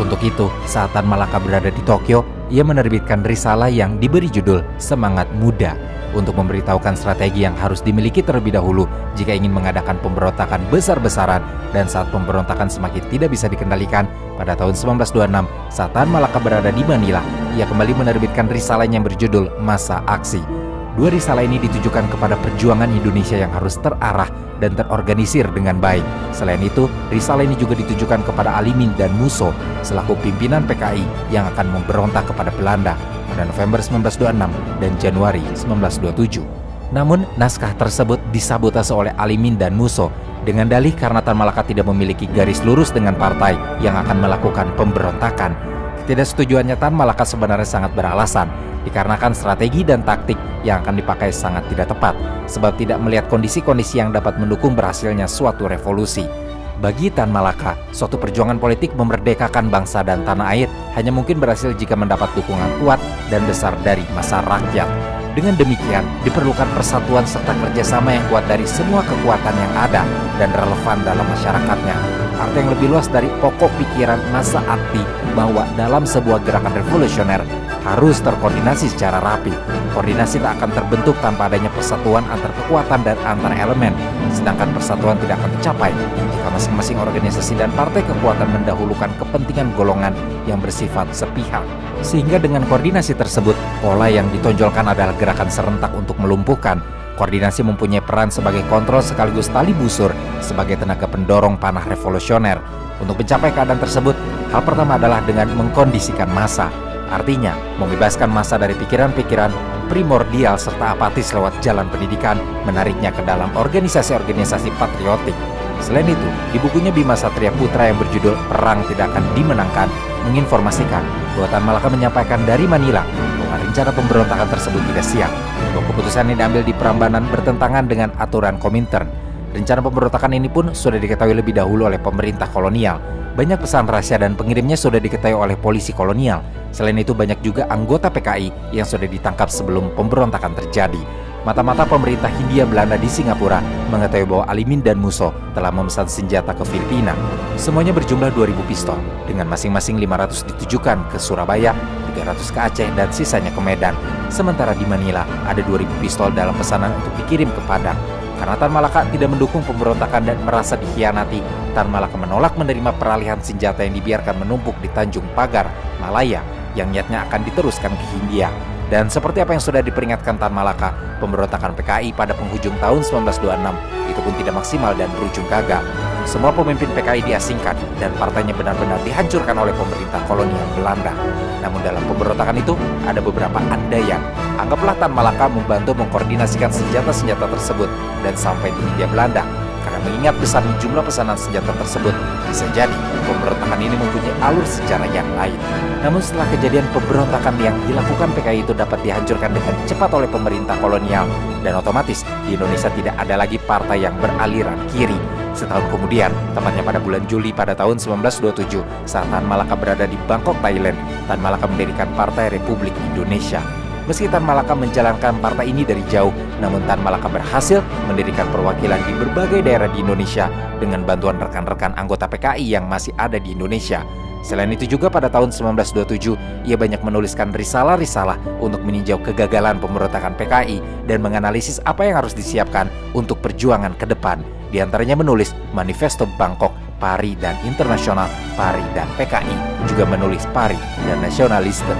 Untuk itu, saat Tan Malaka berada di Tokyo, ia menerbitkan risalah yang diberi judul Semangat Muda untuk memberitahukan strategi yang harus dimiliki terlebih dahulu jika ingin mengadakan pemberontakan besar-besaran, dan saat pemberontakan semakin tidak bisa dikendalikan, pada tahun 1926 saat Tan Malaka berada di Manila, ia kembali menerbitkan risalahnya yang berjudul Masa Aksi. Dua risalah ini ditujukan kepada perjuangan Indonesia yang harus terarah dan terorganisir dengan baik. Selain itu, risalah ini juga ditujukan kepada Alimin dan Musso selaku pimpinan PKI yang akan memberontak kepada Belanda pada November 1926 dan Januari 1927. Namun, naskah tersebut disabotase oleh Alimin dan Musso dengan dalih karena Tan Malaka tidak memiliki garis lurus dengan partai yang akan melakukan pemberontakan. Ketidaksetujuannya Tan Malaka sebenarnya sangat beralasan, dikarenakan strategi dan taktik yang akan dipakai sangat tidak tepat, sebab tidak melihat kondisi-kondisi yang dapat mendukung berhasilnya suatu revolusi. Bagi Tan Malaka, suatu perjuangan politik memerdekakan bangsa dan tanah air hanya mungkin berhasil jika mendapat dukungan kuat dan besar dari massa rakyat. Dengan demikian, diperlukan persatuan serta kerjasama yang kuat dari semua kekuatan yang ada dan relevan dalam masyarakatnya. Arti yang lebih luas dari pokok pikiran massa akti bahwa dalam sebuah gerakan revolusioner harus terkoordinasi secara rapi. Koordinasi tak akan terbentuk tanpa adanya persatuan antar kekuatan dan antar elemen, sedangkan persatuan tidak akan tercapai jika masing-masing organisasi dan partai kekuatan mendahulukan kepentingan golongan yang bersifat sepihak. Sehingga dengan koordinasi tersebut, pola yang ditonjolkan adalah gerakan serentak untuk melumpuhkan. Koordinasi mempunyai peran sebagai kontrol sekaligus tali busur sebagai tenaga pendorong panah revolusioner. Untuk mencapai keadaan tersebut, hal pertama adalah dengan mengkondisikan massa. Artinya, membebaskan massa dari pikiran-pikiran primordial serta apatis lewat jalan pendidikan, menariknya ke dalam organisasi-organisasi patriotik. Selain itu, di bukunya Bima Satria Putra yang berjudul Perang Tidak Akan Dimenangkan, menginformasikan bahwa Tan Malaka menyampaikan dari Manila bahwa rencana pemberontakan tersebut tidak siap, bahwa keputusan yang diambil di Prambanan bertentangan dengan aturan Komintern. Rencana pemberontakan ini pun sudah diketahui lebih dahulu oleh pemerintah kolonial, banyak pesan rahasia dan pengirimnya sudah diketahui oleh polisi kolonial. Selain itu banyak juga anggota PKI yang sudah ditangkap sebelum pemberontakan terjadi. Mata-mata pemerintah Hindia Belanda di Singapura mengetahui bahwa Alimin dan Musso telah memesan senjata ke Filipina. Semuanya berjumlah 2.000 pistol, dengan masing-masing 500 ditujukan ke Surabaya, 300 ke Aceh, dan sisanya ke Medan. Sementara di Manila ada 2.000 pistol dalam pesanan untuk dikirim ke Padang. Karena Tan Malaka tidak mendukung pemberontakan dan merasa dikhianati, Tan Malaka menolak menerima peralihan senjata yang dibiarkan menumpuk di Tanjung Pagar, Malaya, yang niatnya akan diteruskan ke Hindia. Dan seperti apa yang sudah diperingatkan Tan Malaka, pemberontakan PKI pada penghujung tahun 1926 itu pun tidak maksimal dan berujung gagal. Semua pemimpin PKI diasingkan dan partainya benar-benar dihancurkan oleh pemerintah kolonial Belanda. Namun dalam pemberontakan itu ada beberapa andaian. Anggaplah Tan Malaka membantu mengkoordinasikan senjata-senjata tersebut dan sampai di Hindia Belanda. Karena mengingat besarnya jumlah pesanan senjata tersebut, bisa jadi pemberontakan ini mempunyai alur sejarah yang lain. Namun setelah kejadian pemberontakan yang dilakukan PKI itu dapat dihancurkan dengan cepat oleh pemerintah kolonial, dan otomatis di Indonesia tidak ada lagi partai yang beraliran kiri. Setahun kemudian, tepatnya pada bulan Juli pada tahun 1927, saat Tan Malaka berada di Bangkok, Thailand, Tan Malaka mendirikan Partai Republik Indonesia. Meski Tan Malaka menjalankan partai ini dari jauh, namun Tan Malaka berhasil mendirikan perwakilan di berbagai daerah di Indonesia dengan bantuan rekan-rekan anggota PKI yang masih ada di Indonesia. Selain itu juga pada tahun 1927, ia banyak menuliskan risalah-risalah untuk meninjau kegagalan pemberontakan PKI dan menganalisis apa yang harus disiapkan untuk perjuangan ke depan. Di antaranya menulis Manifesto Bangkok, Pari dan Internasional, Pari dan PKI, juga menulis Pari dan Nasionaliste.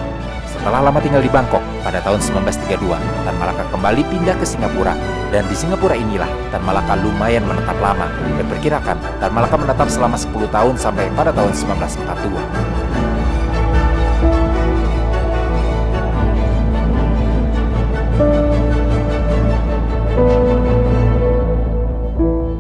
Setelah lama tinggal di Bangkok, pada tahun 1932, Tan Malaka kembali pindah ke Singapura. Dan di Singapura inilah Tan Malaka lumayan menetap lama. Diperkirakan Tan Malaka menetap selama 10 tahun sampai pada tahun 1942.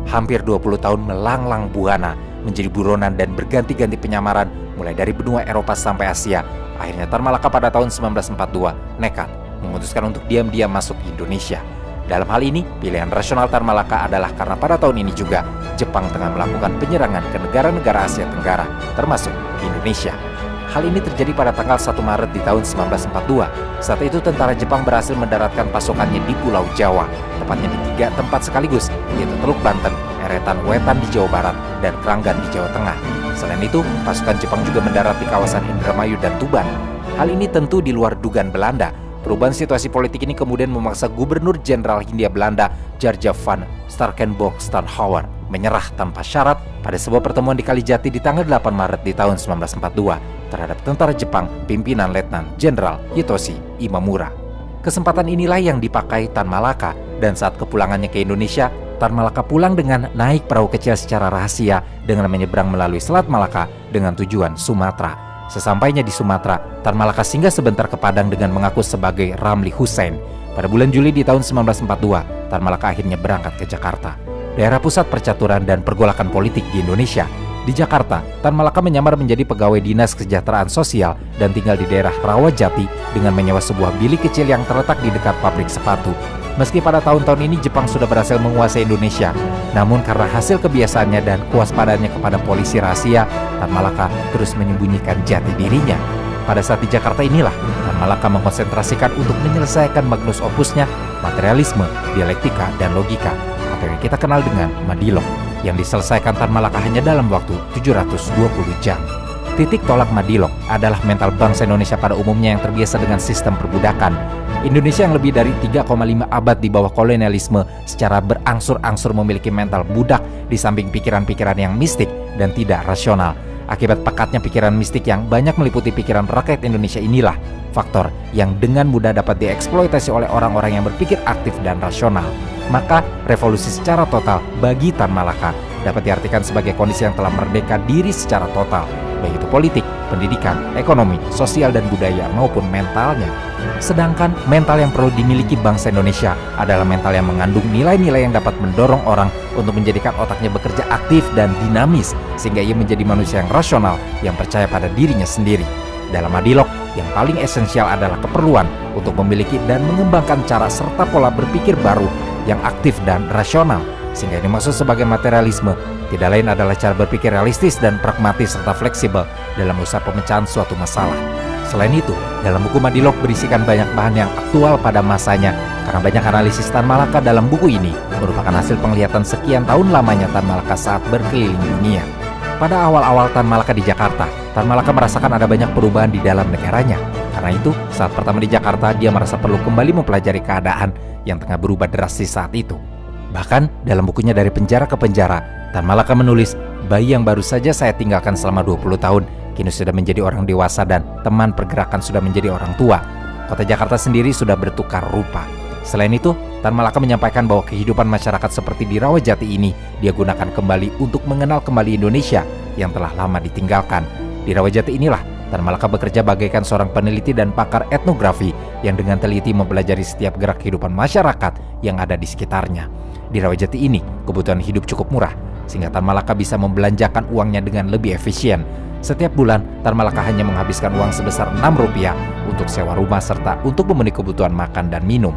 Hampir 20 tahun melanglang buana, menjadi buronan dan berganti-ganti penyamaran mulai dari benua Eropa sampai Asia. Akhirnya Tan Malaka pada tahun 1942 nekat memutuskan untuk diam-diam masuk ke Indonesia. Dalam hal ini, pilihan rasional Tan Malaka adalah karena pada tahun ini juga Jepang tengah melakukan penyerangan ke negara-negara Asia Tenggara, termasuk Indonesia. Hal ini terjadi pada tanggal 1 Maret di tahun 1942. Saat itu tentara Jepang berhasil mendaratkan pasukannya di Pulau Jawa, tepatnya di 3 tempat sekaligus, yaitu Teluk Banten, Eretan Wetan di Jawa Barat, dan Kranggan di Jawa Tengah. Selain itu, pasukan Jepang juga mendarat di kawasan Indramayu dan Tuban. Hal ini tentu di luar dugaan Belanda. Perubahan situasi politik ini kemudian memaksa Gubernur Jenderal Hindia Belanda, Jarja van Starkenborg-Steenhouwer, menyerah tanpa syarat pada sebuah pertemuan di Kalijati di tanggal 8 Maret di tahun 1942 terhadap tentara Jepang pimpinan Letnan Jenderal Hitoshi Imamura. Kesempatan inilah yang dipakai Tan Malaka, dan saat kepulangannya ke Indonesia, Tan Malaka pulang dengan naik perahu kecil secara rahasia dengan menyeberang melalui Selat Malaka dengan tujuan Sumatera. Sesampainya di Sumatera, Tan Malaka singgah sebentar ke Padang dengan mengaku sebagai Ramli Hussein. Pada bulan Juli di tahun 1942, Tan Malaka akhirnya berangkat ke Jakarta, daerah pusat percaturan dan pergolakan politik di Indonesia. Di Jakarta, Tan Malaka menyamar menjadi pegawai Dinas Kesejahteraan Sosial dan tinggal di daerah Rawajati dengan menyewa sebuah bilik kecil yang terletak di dekat pabrik sepatu. Meski pada tahun-tahun ini Jepang sudah berhasil menguasai Indonesia, namun karena hasil kebiasaannya dan kewaspadaannya kepada polisi rahasia, Tan Malaka terus menyembunyikan jati dirinya. Pada saat di Jakarta inilah, Tan Malaka mengkonsentrasikan untuk menyelesaikan magnus opusnya, materialisme, dialektika, dan logika, atau yang kita kenal dengan Madilog, yang diselesaikan Tan Malaka hanya dalam waktu 720 jam. Titik tolak Madilog adalah mental bangsa Indonesia pada umumnya yang terbiasa dengan sistem perbudakan. Indonesia yang lebih dari 3,5 abad di bawah kolonialisme secara berangsur-angsur memiliki mental budak di samping pikiran-pikiran yang mistik dan tidak rasional. Akibat pekatnya pikiran mistik yang banyak meliputi pikiran rakyat Indonesia inilah faktor yang dengan mudah dapat dieksploitasi oleh orang-orang yang berpikir aktif dan rasional. Maka revolusi secara total bagi Tan Malaka dapat diartikan sebagai kondisi yang telah merdeka diri secara total, baik itu politik, pendidikan, ekonomi, sosial dan budaya maupun mentalnya. Sedangkan mental yang perlu dimiliki bangsa Indonesia adalah mental yang mengandung nilai-nilai yang dapat mendorong orang untuk menjadikan otaknya bekerja aktif dan dinamis sehingga ia menjadi manusia yang rasional yang percaya pada dirinya sendiri. Dalam Madilog, yang paling esensial adalah keperluan untuk memiliki dan mengembangkan cara serta pola berpikir baru yang aktif dan rasional, sehingga dimaksud sebagai materialisme tidak lain adalah cara berpikir realistis dan pragmatis serta fleksibel dalam usaha pemecahan suatu masalah. Selain itu, dalam buku Madilog berisikan banyak bahan yang aktual pada masanya, karena banyak analisis Tan Malaka dalam buku ini merupakan hasil penglihatan sekian tahun lamanya Tan Malaka saat berkeliling dunia. Pada awal-awal Tan Malaka di Jakarta, Tan Malaka merasakan ada banyak perubahan di dalam negaranya. Karena itu, saat pertama di Jakarta, dia merasa perlu kembali mempelajari keadaan yang tengah berubah drastis saat itu. Bahkan, dalam bukunya Dari Penjara ke Penjara, Tan Malaka menulis, "Bayi yang baru saja saya tinggalkan selama 20 tahun, kini sudah menjadi orang dewasa dan teman pergerakan sudah menjadi orang tua. Kota Jakarta sendiri sudah bertukar rupa." Selain itu, Tan Malaka menyampaikan bahwa kehidupan masyarakat seperti di Rawajati ini dia gunakan kembali untuk mengenal kembali Indonesia yang telah lama ditinggalkan. Di Rawajati inilah Tan Malaka bekerja bagaikan seorang peneliti dan pakar etnografi yang dengan teliti mempelajari setiap gerak kehidupan masyarakat yang ada di sekitarnya. Di Rawajati ini, kebutuhan hidup cukup murah, sehingga Tan Malaka bisa membelanjakan uangnya dengan lebih efisien. Setiap bulan, Tan Malaka hanya menghabiskan uang sebesar Rp6 untuk sewa rumah serta untuk memenuhi kebutuhan makan dan minum.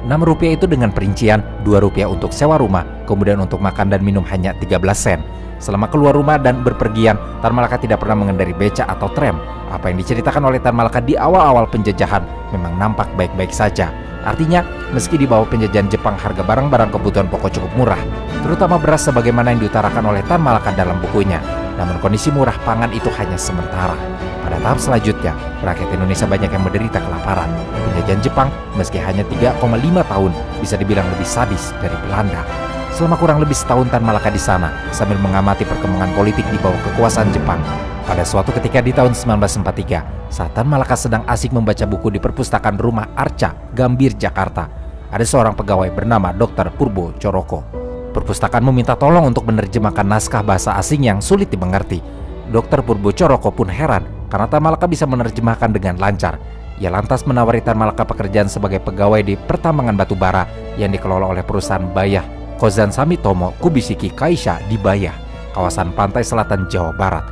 Rp6 itu dengan perincian Rp2 untuk sewa rumah, kemudian untuk makan dan minum hanya 13 sen. Selama keluar rumah dan berpergian, Tan Malaka tidak pernah mengendari beca atau tram. Apa yang diceritakan oleh Tan Malaka di awal-awal penjajahan memang nampak baik-baik saja. Artinya, meski di bawah penjajahan Jepang harga barang-barang kebutuhan pokok cukup murah, terutama beras sebagaimana yang diutarakan oleh Tan Malaka dalam bukunya. Namun kondisi murah pangan itu hanya sementara. Pada tahap selanjutnya, rakyat Indonesia banyak yang menderita kelaparan. Penjajahan Jepang, meski hanya 3,5 tahun, bisa dibilang lebih sadis dari Belanda. Selama kurang lebih setahun Tan Malaka di sana, sambil mengamati perkembangan politik di bawah kekuasaan Jepang. Pada suatu ketika di tahun 1943, saat Tan Malaka sedang asik membaca buku di perpustakaan Rumah Arca, Gambir, Jakarta, ada seorang pegawai bernama Dr. Purbo Coroko. Perpustakaan meminta tolong untuk menerjemahkan naskah bahasa asing yang sulit dimengerti. Dr. Purbo Coroko pun heran karena Tan Malaka bisa menerjemahkan dengan lancar. Ia lantas menawari Tan Malaka pekerjaan sebagai pegawai di pertambangan batu bara yang dikelola oleh perusahaan Bayah Kozan Samitomo Kubisiki Kaisha di Bayah, kawasan pantai selatan Jawa Barat.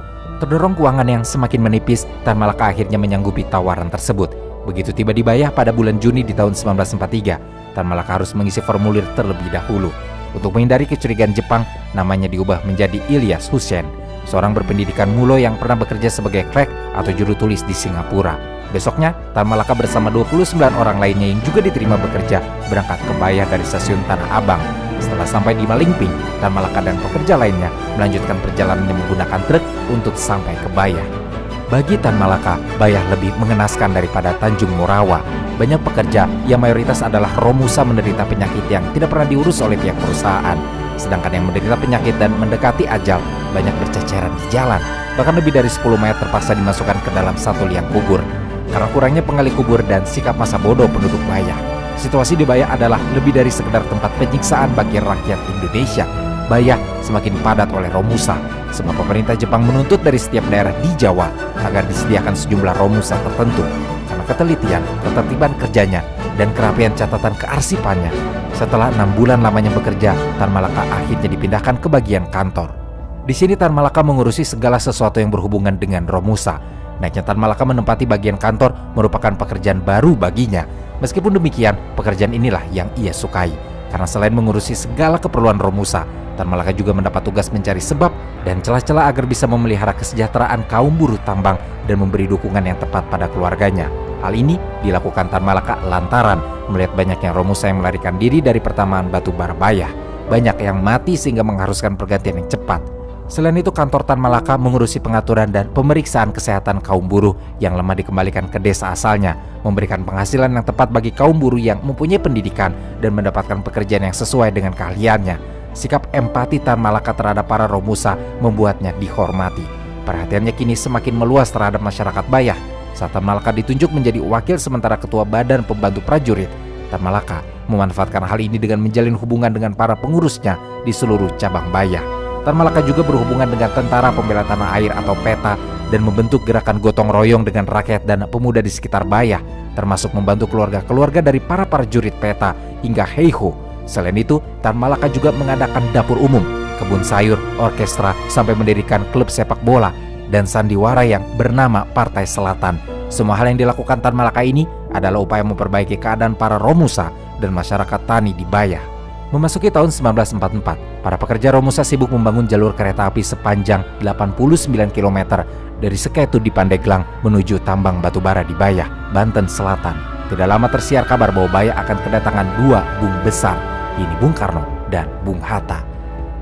Terdorong keuangan yang semakin menipis, Tan Malaka akhirnya menyanggupi tawaran tersebut. Begitu tiba di Bayah pada bulan Juni di tahun 1943, Tan Malaka harus mengisi formulir terlebih dahulu. Untuk menghindari kecurigaan Jepang, namanya diubah menjadi Ilyas Hussein, seorang berpendidikan mulo yang pernah bekerja sebagai klek atau juru tulis di Singapura. Besoknya, Tan Malaka bersama 29 orang lainnya yang juga diterima bekerja berangkat ke Bayah dari stasiun Tanah Abang. Setelah sampai di Malingping, Tan Malaka dan pekerja lainnya melanjutkan perjalanannya menggunakan truk untuk sampai ke Bayah. Bagi Tan Malaka, Bayah lebih mengenaskan daripada Tanjung Morawa. Banyak pekerja yang mayoritas adalah Romusa menderita penyakit yang tidak pernah diurus oleh pihak perusahaan. Sedangkan yang menderita penyakit dan mendekati ajal banyak berceceran di jalan. Bahkan lebih dari 10 mayat terpaksa dimasukkan ke dalam satu liang kubur karena kurangnya penggali kubur dan sikap masa bodoh penduduk Bayah. Situasi di Bayah adalah lebih dari sekedar tempat penyiksaan bagi rakyat Indonesia. Bayah semakin padat oleh Romusa, sebab pemerintah Jepang menuntut dari setiap daerah di Jawa agar disediakan sejumlah Romusa tertentu. Karena ketelitian, ketertiban kerjanya, dan kerapian catatan kearsipannya, setelah 6 bulan lamanya bekerja, Tan Malaka akhirnya dipindahkan ke bagian kantor. Di sini Tan Malaka mengurusi segala sesuatu yang berhubungan dengan Romusa. Naiknya Tan Malaka menempati bagian kantor merupakan pekerjaan baru baginya. Meskipun demikian, pekerjaan inilah yang ia sukai. Karena selain mengurusi segala keperluan Romusa, Tan Malaka juga mendapat tugas mencari sebab dan celah-celah agar bisa memelihara kesejahteraan kaum buruh tambang dan memberi dukungan yang tepat pada keluarganya. Hal ini dilakukan Tan Malaka lantaran melihat banyaknya Romusa yang melarikan diri dari pertambangan batu bara Bayah. Banyak yang mati sehingga mengharuskan pergantian yang cepat. Selain itu, kantor Tan Malaka mengurusi pengaturan dan pemeriksaan kesehatan kaum buruh yang lemah dikembalikan ke desa asalnya, memberikan penghasilan yang tepat bagi kaum buruh yang mempunyai pendidikan dan mendapatkan pekerjaan yang sesuai dengan keahliannya. Sikap empati Tan Malaka terhadap para Romusa membuatnya dihormati. Perhatiannya kini semakin meluas terhadap masyarakat Bayah. Saat Tan Malaka ditunjuk menjadi wakil sementara ketua Badan Pembantu Prajurit, Tan Malaka memanfaatkan hal ini dengan menjalin hubungan dengan para pengurusnya di seluruh cabang Bayah. Tan Malaka juga berhubungan dengan Tentara Pembela Tanah Air atau PETA dan membentuk gerakan gotong royong dengan rakyat dan pemuda di sekitar Bayah, termasuk membantu keluarga-keluarga dari para prajurit PETA hingga Heiho. Selain itu, Tan Malaka juga mengadakan dapur umum, kebun sayur, orkestra, sampai mendirikan klub sepak bola dan sandiwara yang bernama Partai Selatan. Semua hal yang dilakukan Tan Malaka ini adalah upaya memperbaiki keadaan para Romusa dan masyarakat tani di Bayah. Memasuki tahun 1944, Para pekerja Romusa sibuk membangun jalur kereta api sepanjang 89 km dari Seketu di Pandeglang menuju tambang batubara di Bayah, Banten Selatan. Tidak lama tersiar kabar bahwa Bayah akan kedatangan dua bung besar, yaitu Bung Karno dan Bung Hatta.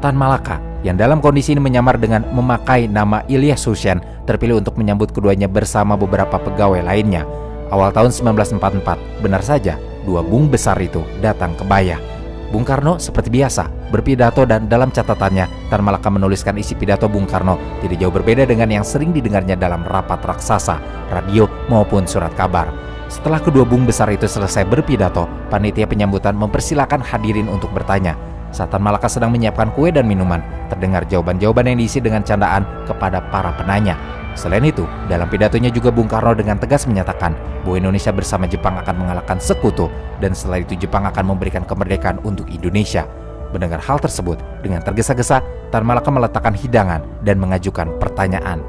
Tan Malaka yang dalam kondisi ini menyamar dengan memakai nama Ilyas Hussein terpilih untuk menyambut keduanya bersama beberapa pegawai lainnya. Awal tahun 1944, benar saja dua bung besar itu datang ke Bayah. Bung Karno seperti biasa berpidato dan dalam catatannya Tan Malaka menuliskan isi pidato Bung Karno tidak jauh berbeda dengan yang sering didengarnya dalam rapat raksasa, radio maupun surat kabar. Setelah kedua bung besar itu selesai berpidato, panitia penyambutan mempersilakan hadirin untuk bertanya. Saat Tan Malaka sedang menyiapkan kue dan minuman, terdengar jawaban-jawaban yang diisi dengan candaan kepada para penanya. Selain itu, dalam pidatonya juga Bung Karno dengan tegas menyatakan bahwa Indonesia bersama Jepang akan mengalahkan sekutu dan setelah itu Jepang akan memberikan kemerdekaan untuk Indonesia. Mendengar hal tersebut, dengan tergesa-gesa, Tan Malaka meletakkan hidangan dan mengajukan pertanyaan.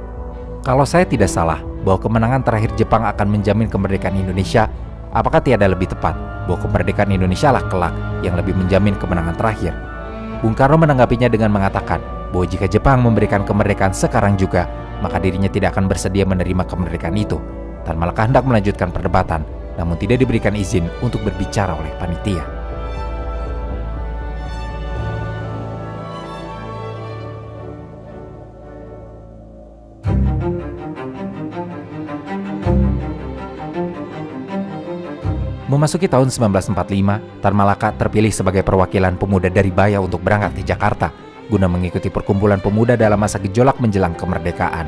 Kalau saya tidak salah bahwa kemenangan terakhir Jepang akan menjamin kemerdekaan Indonesia, apakah tiada lebih tepat bahwa kemerdekaan Indonesia lah kelak yang lebih menjamin kemenangan terakhir? Bung Karno menanggapinya dengan mengatakan bahwa jika Jepang memberikan kemerdekaan sekarang juga, maka dirinya tidak akan bersedia menerima kemerdekaan itu. Tan Malaka hendak melanjutkan perdebatan, namun tidak diberikan izin untuk berbicara oleh panitia. Memasuki tahun 1945, Tan Malaka terpilih sebagai perwakilan pemuda dari Bayah untuk berangkat ke Jakarta guna mengikuti perkumpulan pemuda dalam masa gejolak menjelang kemerdekaan.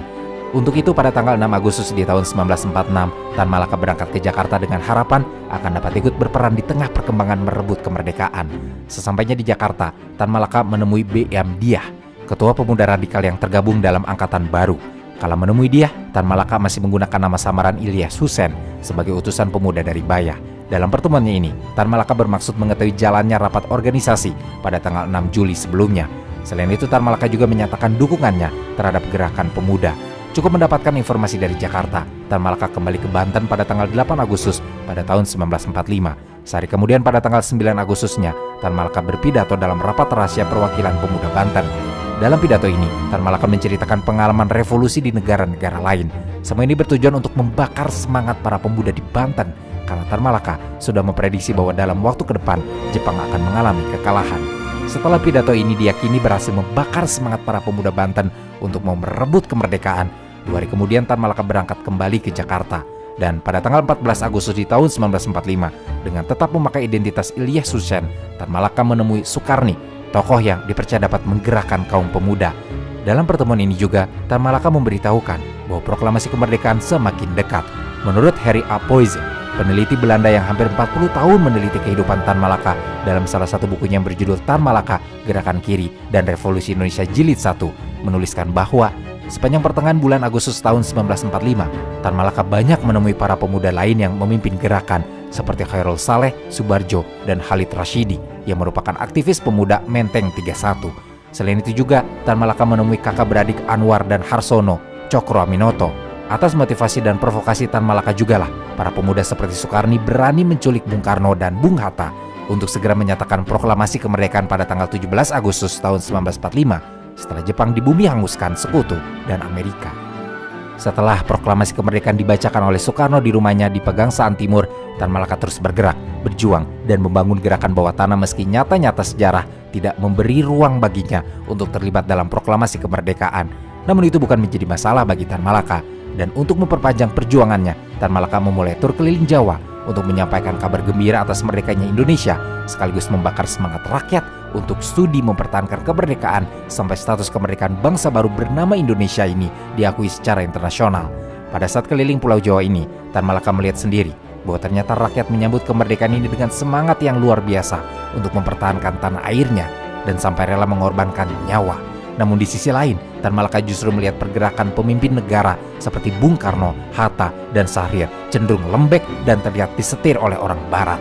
Untuk itu pada tanggal 6 Agustus di tahun 1946, Tan Malaka berangkat ke Jakarta dengan harapan akan dapat ikut berperan di tengah perkembangan merebut kemerdekaan. Sesampainya di Jakarta, Tan Malaka menemui B.M. Diah, ketua pemuda radikal yang tergabung dalam angkatan baru. Kala menemui Diah, Tan Malaka masih menggunakan nama samaran Ilyas Hussein sebagai utusan pemuda dari Bayah. Dalam pertemuannya ini, Tan Malaka bermaksud mengetahui jalannya rapat organisasi pada tanggal 6 Juli sebelumnya. Selain itu, Tan Malaka juga menyatakan dukungannya terhadap gerakan pemuda. Cukup mendapatkan informasi dari Jakarta, Tan Malaka kembali ke Banten pada tanggal 8 Agustus pada tahun 1945. Sehari kemudian pada tanggal 9 Agustusnya, Tan Malaka berpidato dalam rapat rahasia perwakilan pemuda Banten. Dalam pidato ini, Tan Malaka menceritakan pengalaman revolusi di negara-negara lain. Semua ini bertujuan untuk membakar semangat para pemuda di Banten, karena Tan Malaka sudah memprediksi bahwa dalam waktu ke depan, Jepang akan mengalami kekalahan. Setelah pidato ini diyakini berhasil membakar semangat para pemuda Banten untuk mau merebut kemerdekaan. 2 hari kemudian Tan Malaka berangkat kembali ke Jakarta. Dan pada tanggal 14 Agustus di tahun 1945, dengan tetap memakai identitas Ilyas Hussein, Tan Malaka menemui Sukarni, tokoh yang dipercaya dapat menggerakkan kaum pemuda. Dalam pertemuan ini juga, Tan Malaka memberitahukan bahwa proklamasi kemerdekaan semakin dekat. Menurut Harry A. Poise, peneliti Belanda yang hampir 40 tahun meneliti kehidupan Tan Malaka, dalam salah satu bukunya yang berjudul Tan Malaka, Gerakan Kiri dan Revolusi Indonesia Jilid 1, menuliskan bahwa sepanjang pertengahan bulan Agustus tahun 1945, Tan Malaka banyak menemui para pemuda lain yang memimpin gerakan seperti Khairul Saleh, Subarjo, dan Khalid Rashidi yang merupakan aktivis pemuda Menteng 31. Selain itu juga, Tan Malaka menemui kakak beradik Anwar dan Harsono, Cokro Aminoto. Atas motivasi dan provokasi Tan Malaka jugalah para pemuda seperti Sukarni berani menculik Bung Karno dan Bung Hatta untuk segera menyatakan proklamasi kemerdekaan pada tanggal 17 Agustus tahun 1945 setelah Jepang di bumi hanguskan sekutu dan Amerika. Setelah proklamasi kemerdekaan dibacakan oleh Soekarno di rumahnya di Pegangsaan Timur, Tan Malaka terus bergerak, berjuang, dan membangun gerakan bawah tanah meski nyata-nyata sejarah tidak memberi ruang baginya untuk terlibat dalam proklamasi kemerdekaan. Namun itu bukan menjadi masalah bagi Tan Malaka. Dan untuk memperpanjang perjuangannya, Tan Malaka memulai tur keliling Jawa untuk menyampaikan kabar gembira atas merdekanya Indonesia, sekaligus membakar semangat rakyat untuk studi mempertahankan kemerdekaan sampai status kemerdekaan bangsa baru bernama Indonesia ini diakui secara internasional. Pada saat keliling Pulau Jawa ini, Tan Malaka melihat sendiri bahwa ternyata rakyat menyambut kemerdekaan ini dengan semangat yang luar biasa untuk mempertahankan tanah airnya dan sampai rela mengorbankan nyawa. Namun di sisi lain, Tan Malaka justru melihat pergerakan pemimpin negara seperti Bung Karno, Hatta, dan Syahrir cenderung lembek dan terlihat disetir oleh orang Barat.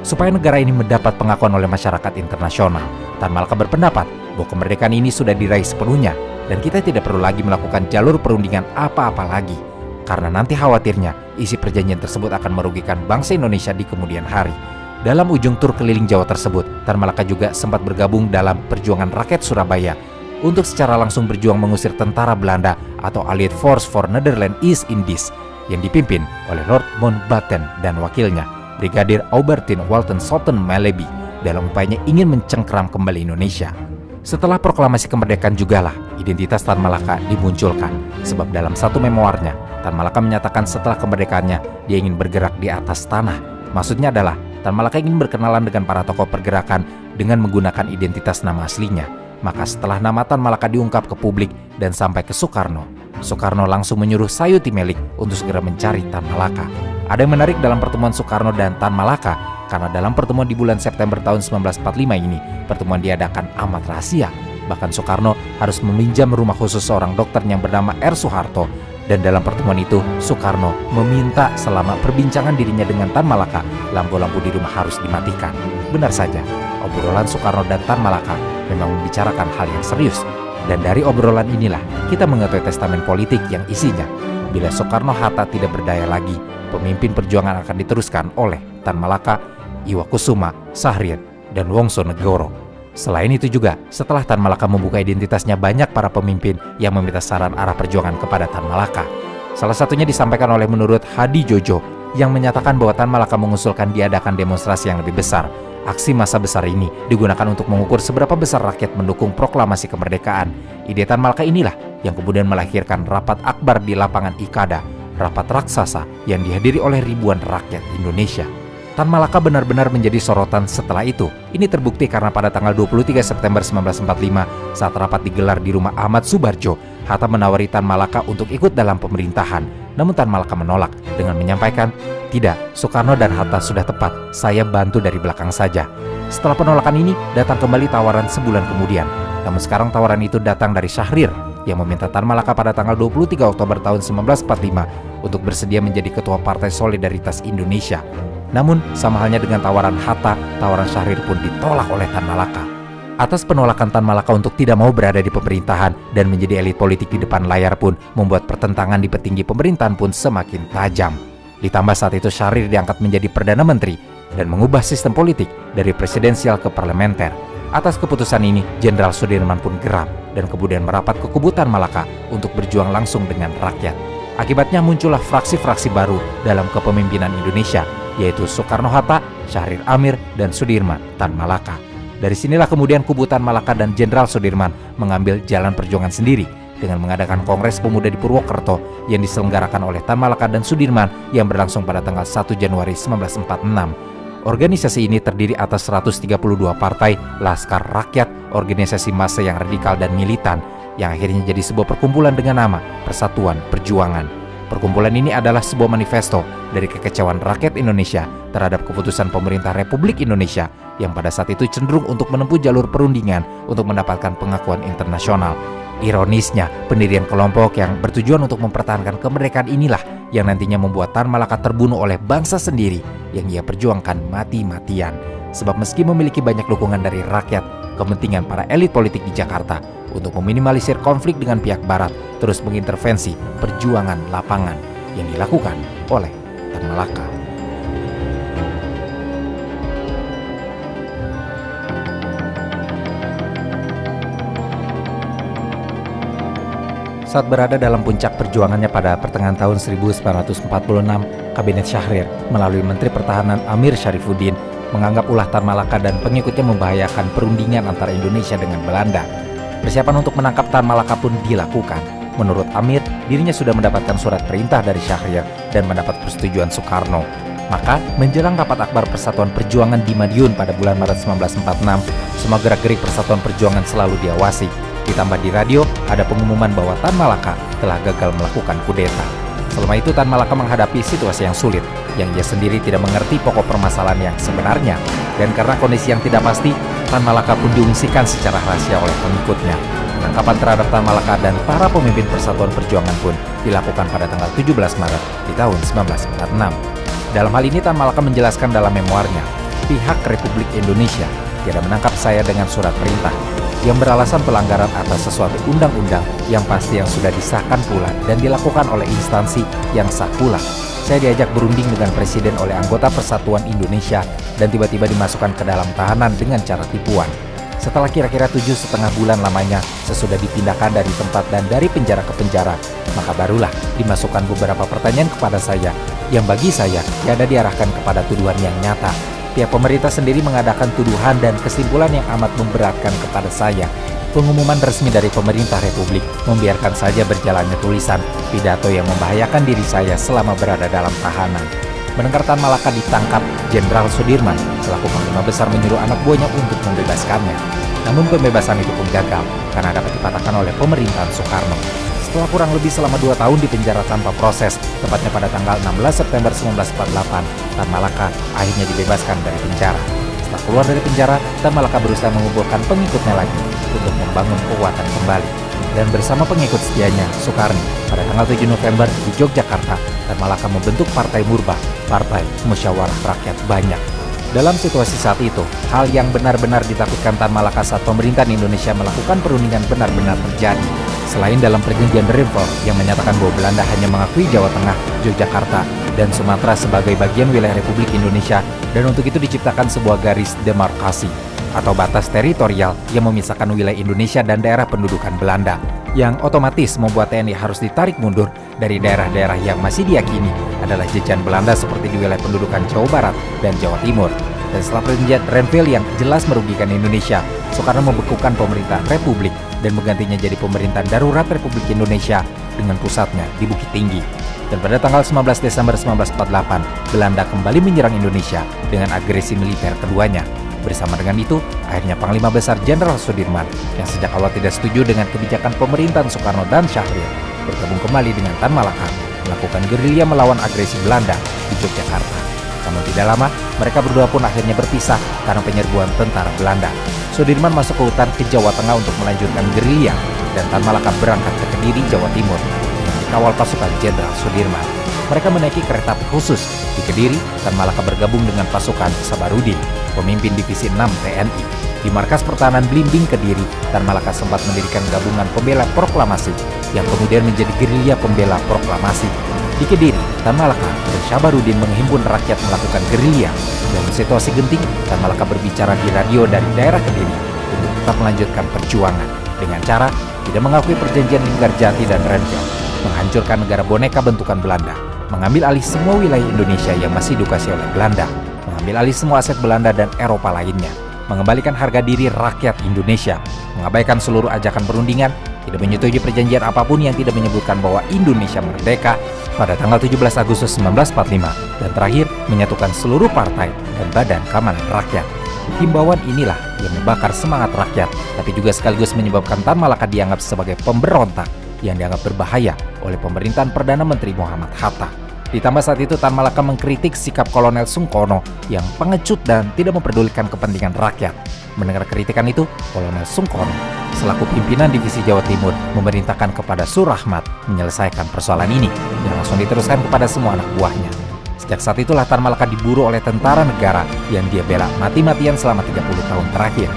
Supaya negara ini mendapat pengakuan oleh masyarakat internasional, Tan Malaka berpendapat bahwa kemerdekaan ini sudah diraih sepenuhnya dan kita tidak perlu lagi melakukan jalur perundingan apa-apa lagi. Karena nanti khawatirnya isi perjanjian tersebut akan merugikan bangsa Indonesia di kemudian hari. Dalam ujung tur keliling Jawa tersebut, Tan Malaka juga sempat bergabung dalam Perjuangan Rakyat Surabaya untuk secara langsung berjuang mengusir tentara Belanda atau Allied Force for Netherlands East Indies yang dipimpin oleh Lord Mountbatten dan wakilnya, Brigadir Aubertin Walton Sotten Maleby, dalam upayanya ingin mencengkeram kembali Indonesia. Setelah proklamasi kemerdekaan jugalah identitas Tan Malaka dimunculkan, sebab dalam satu memoarnya, Tan Malaka menyatakan setelah kemerdekaannya dia ingin bergerak di atas tanah. Maksudnya adalah Tan Malaka ingin berkenalan dengan para tokoh pergerakan dengan menggunakan identitas nama aslinya. Maka setelah nama Tan Malaka diungkap ke publik dan sampai ke Soekarno, Soekarno langsung menyuruh Sayuti Melik untuk segera mencari Tan Malaka. Ada yang menarik dalam pertemuan Soekarno dan Tan Malaka, karena dalam pertemuan di bulan September tahun 1945 ini, pertemuan diadakan amat rahasia. Bahkan Soekarno harus meminjam rumah khusus seorang dokter yang bernama R. Soeharto. Dan dalam pertemuan itu, Soekarno meminta selama perbincangan dirinya dengan Tan Malaka, lampu-lampu di rumah harus dimatikan. Benar saja, obrolan Soekarno dan Tan Malaka memang membicarakan hal yang serius. Dan dari obrolan inilah kita mengetahui testamen politik yang isinya, bila Soekarno-Hatta tidak berdaya lagi, pemimpin perjuangan akan diteruskan oleh Tan Malaka, Iwa Kusuma, Sahrir, dan Wongso Negoro. Selain itu juga, setelah Tan Malaka membuka identitasnya, banyak para pemimpin yang meminta saran arah perjuangan kepada Tan Malaka. Salah satunya disampaikan oleh menurut Hadi Jojo, yang menyatakan bahwa Tan Malaka mengusulkan diadakan demonstrasi yang lebih besar. Aksi massa besar ini digunakan untuk mengukur seberapa besar rakyat mendukung proklamasi kemerdekaan. Ide Tan Malaka inilah yang kemudian melahirkan rapat akbar di lapangan Ikada, rapat raksasa yang dihadiri oleh ribuan rakyat Indonesia. Tan Malaka benar-benar menjadi sorotan setelah itu. Ini terbukti karena pada tanggal 23 September 1945 saat rapat digelar di rumah Ahmad Subarjo, Hatta menawari Tan Malaka untuk ikut dalam pemerintahan. Namun Tan Malaka menolak dengan menyampaikan, "Tidak, Soekarno dan Hatta sudah tepat, saya bantu dari belakang saja." Setelah penolakan ini, datang kembali tawaran sebulan kemudian. Namun sekarang tawaran itu datang dari Syahrir yang meminta Tan Malaka pada tanggal 23 Oktober tahun 1945 untuk bersedia menjadi ketua Partai Solidaritas Indonesia. Namun, sama halnya dengan tawaran Hatta, tawaran Syahrir pun ditolak oleh Tan Malaka. Atas penolakan Tan Malaka untuk tidak mau berada di pemerintahan dan menjadi elit politik di depan layar pun membuat pertentangan di petinggi pemerintahan pun semakin tajam. Ditambah saat itu Syahrir diangkat menjadi Perdana Menteri dan mengubah sistem politik dari presidensial ke parlementer. Atas keputusan ini, Jenderal Sudirman pun geram dan kemudian merapat ke kubu Tan Malaka untuk berjuang langsung dengan rakyat. Akibatnya muncullah fraksi-fraksi baru dalam kepemimpinan Indonesia, yaitu Soekarno-Hatta, Syahrir Amir, dan Sudirman Tan Malaka. Dari sinilah kemudian kubu Tan Malaka dan Jenderal Sudirman mengambil jalan perjuangan sendiri dengan mengadakan Kongres Pemuda di Purwokerto yang diselenggarakan oleh Tan Malaka dan Sudirman yang berlangsung pada tanggal 1 Januari 1946. Organisasi ini terdiri atas 132 partai, laskar rakyat, organisasi massa yang radikal dan militan, yang akhirnya jadi sebuah perkumpulan dengan nama Persatuan Perjuangan. Perkumpulan ini adalah sebuah manifesto dari kekecewaan rakyat Indonesia terhadap keputusan pemerintah Republik Indonesia yang pada saat itu cenderung untuk menempuh jalur perundingan untuk mendapatkan pengakuan internasional. Ironisnya, pendirian kelompok yang bertujuan untuk mempertahankan kemerdekaan inilah yang nantinya membuat Tan Malaka terbunuh oleh bangsa sendiri yang ia perjuangkan mati-matian. Sebab meski memiliki banyak dukungan dari rakyat, kepentingan para elit politik di Jakarta untuk meminimalisir konflik dengan pihak barat terus mengintervensi perjuangan lapangan yang dilakukan oleh Tan Malaka. Saat berada dalam puncak perjuangannya pada pertengahan tahun 1946, Kabinet Syahrir melalui Menteri Pertahanan Amir Syarifuddin menganggap ulah Tan Malaka dan pengikutnya membahayakan perundingan antara Indonesia dengan Belanda. Persiapan untuk menangkap Tan Malaka pun dilakukan. Menurut Amir, dirinya sudah mendapatkan surat perintah dari Syahrir dan mendapat persetujuan Soekarno. Maka, menjelang rapat akbar Persatuan Perjuangan di Madiun pada bulan Maret 1946, semua gerak-gerik Persatuan Perjuangan selalu diawasi. Ditambah di radio, ada pengumuman bahwa Tan Malaka telah gagal melakukan kudeta. Selama itu Tan Malaka menghadapi situasi yang sulit, yang ia sendiri tidak mengerti pokok permasalahan yang sebenarnya. Dan karena kondisi yang tidak pasti, Tan Malaka pun diungsikan secara rahasia oleh pengikutnya. Penangkapan terhadap Tan Malaka dan para pemimpin Persatuan Perjuangan pun dilakukan pada tanggal 17 Maret di tahun 1946. Dalam hal ini Tan Malaka menjelaskan dalam memoarnya, pihak Republik Indonesia tidak menangkap saya dengan surat perintah yang beralasan pelanggaran atas sesuatu undang-undang yang pasti yang sudah disahkan pula dan dilakukan oleh instansi yang sah pula. saya diajak berunding dengan presiden oleh anggota Persatuan Indonesia dan tiba-tiba dimasukkan ke dalam tahanan dengan cara tipuan. Setelah kira-kira 7,5 bulan lamanya, sesudah dipindahkan dari tempat dan dari penjara ke penjara, maka barulah dimasukkan beberapa pertanyaan kepada saya yang bagi saya tiada diarahkan kepada tuduhan yang nyata. Pihak pemerintah sendiri mengadakan tuduhan dan kesimpulan yang amat memberatkan kepada saya. Pengumuman resmi dari pemerintah Republik membiarkan saja berjalannya tulisan pidato yang membahayakan diri saya selama berada dalam tahanan. Mendengar Tan Malaka ditangkap, Jenderal Sudirman selaku Panglima Besar menyuruh anak buahnya untuk membebaskannya. Namun pembebasan itu pun gagal karena dapat dipatahkan oleh pemerintahan Soekarno. Setelah kurang lebih selama 2 tahun di penjara tanpa proses, tepatnya pada tanggal 16 September 1948, Tan Malaka akhirnya dibebaskan dari penjara. Setelah keluar dari penjara, Tan Malaka berusaha mengumpulkan pengikutnya lagi untuk membangun kekuatan kembali. Dan bersama pengikut setianya, Soekarno, pada tanggal 7 November di Yogyakarta, Tan Malaka membentuk Partai Murbah, Partai Musyawarah Rakyat Banyak. Dalam situasi saat itu, hal yang benar-benar ditakutkan Tan Malaka saat pemerintahan Indonesia melakukan perundingan benar-benar terjadi. Selain dalam perjanjian Rempel yang menyatakan bahwa Belanda hanya mengakui Jawa Tengah, Yogyakarta, dan Sumatera sebagai bagian wilayah Republik Indonesia, dan untuk itu diciptakan sebuah garis demarkasi atau batas teritorial yang memisahkan wilayah Indonesia dan daerah pendudukan Belanda, yang otomatis membuat TNI harus ditarik mundur dari daerah-daerah yang masih diyakini adalah jajahan Belanda seperti di wilayah pendudukan Jawa Barat dan Jawa Timur. Dan setelah perjanjian Rempel yang jelas merugikan Indonesia, Soekarno membekukan pemerintah Republik dan menggantinya jadi pemerintahan darurat Republik Indonesia dengan pusatnya di Bukit Tinggi. Dan pada tanggal 19 Desember 1948, Belanda kembali menyerang Indonesia dengan agresi militer keduanya. Bersama dengan itu, akhirnya Panglima Besar Jenderal Sudirman yang sejak awal tidak setuju dengan kebijakan pemerintahan Soekarno dan Syahrir bergabung kembali dengan Tan Malaka melakukan gerilya melawan agresi Belanda di Yogyakarta. Namun tidak lama, mereka berdua pun akhirnya berpisah karena penyerbuan tentara Belanda. Sudirman masuk ke hutan ke Jawa Tengah untuk melanjutkan gerilya, dan Tan Malaka berangkat ke Kediri, Jawa Timur dengan dikawal pasukan Jenderal Sudirman. Mereka menaiki kereta api khusus. Di Kediri, Tan Malaka bergabung dengan pasukan Sabarudin, pemimpin Divisi 6 TNI. Di markas pertahanan Blimbing Kediri, Tan Malaka sempat mendirikan gabungan pembela proklamasi yang kemudian menjadi gerilya pembela proklamasi. Di Kediri, Tan Malaka dan Sabarudin menghimpun rakyat melakukan gerilya. Dalam situasi genting, Tan Malaka berbicara di radio dari daerah Kediri untuk tetap melanjutkan perjuangan dengan cara tidak mengakui perjanjian Linggarjati dan Rempel, menghancurkan negara boneka bentukan Belanda, mengambil alih semua wilayah Indonesia yang masih dikuasai oleh Belanda, mengambil alih semua aset Belanda dan Eropa lainnya, mengembalikan harga diri rakyat Indonesia, mengabaikan seluruh ajakan perundingan, tidak menyetujui perjanjian apapun yang tidak menyebutkan bahwa Indonesia merdeka pada tanggal 17 Agustus 1945, dan terakhir menyatukan seluruh partai dan badan keamanan rakyat. Himbauan inilah yang membakar semangat rakyat, tapi juga sekaligus menyebabkan Tan Malaka dianggap sebagai pemberontak yang dianggap berbahaya oleh pemerintahan Perdana Menteri Muhammad Hatta. Ditambah saat itu Tan Malaka mengkritik sikap Kolonel Sungkono yang pengecut dan tidak memperdulikan kepentingan rakyat. Mendengar kritikan itu, Kolonel Sungkono selaku pimpinan Divisi Jawa Timur memerintahkan kepada Surahmat menyelesaikan persoalan ini yang langsung diteruskan kepada semua anak buahnya. Sejak saat itulah Tan Malaka diburu oleh tentara negara yang dia bela mati-matian selama 30 tahun terakhir.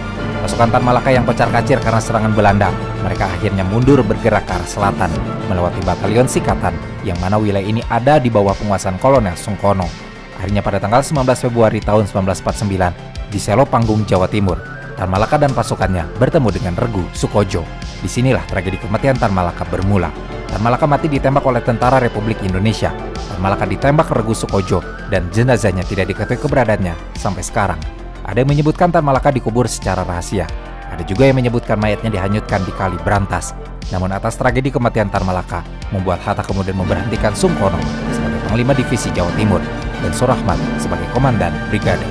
Pasukan Tan Malaka yang kocar-kacir karena serangan Belanda, mereka akhirnya mundur bergerak ke arah selatan, melewati Batalion Sikatan, yang mana wilayah ini ada di bawah penguasaan Kolonel Sungkono. Akhirnya pada tanggal 19 Februari tahun 1949, di Selo Panggung, Jawa Timur, Tan Malaka dan pasukannya bertemu dengan Regu Sukojo. Disinilah tragedi kematian Tan Malaka bermula. Tan Malaka mati ditembak oleh tentara Republik Indonesia. Tan Malaka ditembak Regu Sukojo, dan jenazahnya tidak diketahui keberadaannya sampai sekarang. Ada yang menyebutkan Tan Malaka dikubur secara rahasia. Ada juga yang menyebutkan mayatnya dihanyutkan di Kali Brantas. Namun atas tragedi kematian Tan Malaka, membuat Hatta kemudian memberhentikan Sungkono sebagai Panglima Divisi Jawa Timur dan Surahmat sebagai Komandan Brigade.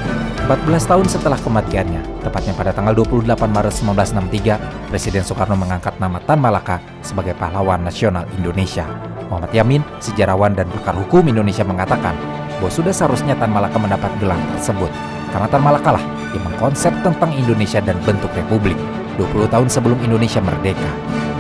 14 tahun setelah kematiannya, tepatnya pada tanggal 28 Maret 1963, Presiden Soekarno mengangkat nama Tan Malaka sebagai pahlawan nasional Indonesia. Muhammad Yamin, sejarawan dan pakar hukum Indonesia, mengatakan bahwa sudah seharusnya Tan Malaka mendapat gelar tersebut, karena Tan Malaka lah yang mengkonsep tentang Indonesia dan bentuk republik 20 tahun sebelum Indonesia merdeka.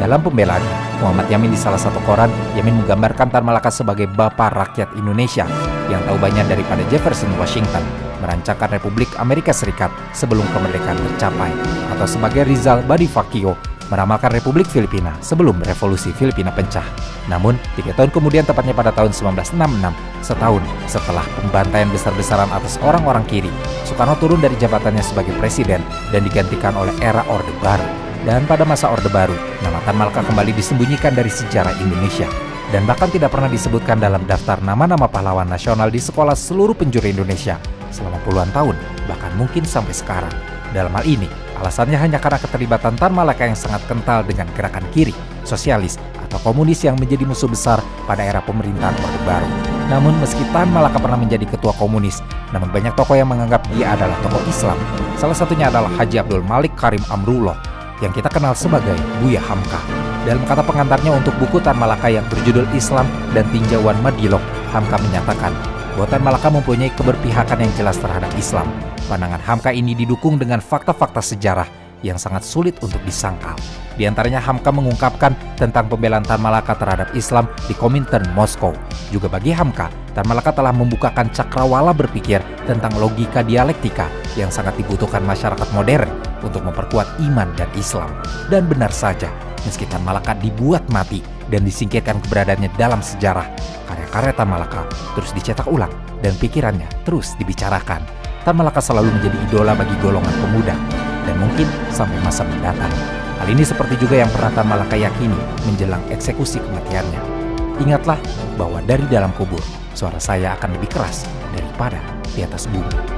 Dalam pembelaannya, Muhammad Yamin di salah satu koran, Yamin menggambarkan Tan Malaka sebagai Bapak Rakyat Indonesia yang tahu banyak daripada Jefferson Washington merancangkan Republik Amerika Serikat sebelum kemerdekaan tercapai, atau sebagai Rizal Badi Fakio meramalkan Republik Filipina sebelum Revolusi Filipina pecah. Namun, 3 tahun kemudian, tepatnya pada tahun 1966, setahun setelah pembantaian besar-besaran atas orang-orang kiri, Soekarno turun dari jabatannya sebagai presiden dan digantikan oleh era Orde Baru. Dan pada masa Orde Baru, nama Tan Malaka kembali disembunyikan dari sejarah Indonesia dan bahkan tidak pernah disebutkan dalam daftar nama-nama pahlawan nasional di sekolah seluruh penjuru Indonesia selama puluhan tahun, bahkan mungkin sampai sekarang. Dalam hal ini, alasannya hanya karena keterlibatan Tan Malaka yang sangat kental dengan gerakan kiri, sosialis, atau komunis yang menjadi musuh besar pada era pemerintahan Orde Baru. Namun meski Tan Malaka pernah menjadi ketua komunis, namun banyak tokoh yang menganggap dia adalah tokoh Islam. Salah satunya adalah Haji Abdul Malik Karim Amrullah, yang kita kenal sebagai Buya Hamka. Dalam kata pengantarnya untuk buku Tan Malaka yang berjudul Islam dan Tinjauan Madilog, Hamka menyatakan bahwa Tan Malaka mempunyai keberpihakan yang jelas terhadap Islam. Pandangan Hamka ini didukung dengan fakta-fakta sejarah yang sangat sulit untuk disangkal. Di antaranya Hamka mengungkapkan tentang pembelaan Tan Malaka terhadap Islam di Komintern Moskow. Juga bagi Hamka, Tan Malaka telah membukakan cakrawala berpikir tentang logika dialektika yang sangat dibutuhkan masyarakat modern untuk memperkuat iman dan Islam. Dan benar saja, meski Tan Malaka dibuat mati dan disingkirkan keberadaannya dalam sejarah, karya-karya Tan Malaka terus dicetak ulang dan pikirannya terus dibicarakan. Tan Malaka selalu menjadi idola bagi golongan pemuda dan mungkin sampai masa mendatang. Hal ini seperti juga yang pernah Tan Malaka yakini menjelang eksekusi kematiannya. Ingatlah bahwa dari dalam kubur, suara saya akan lebih keras daripada di atas bumi.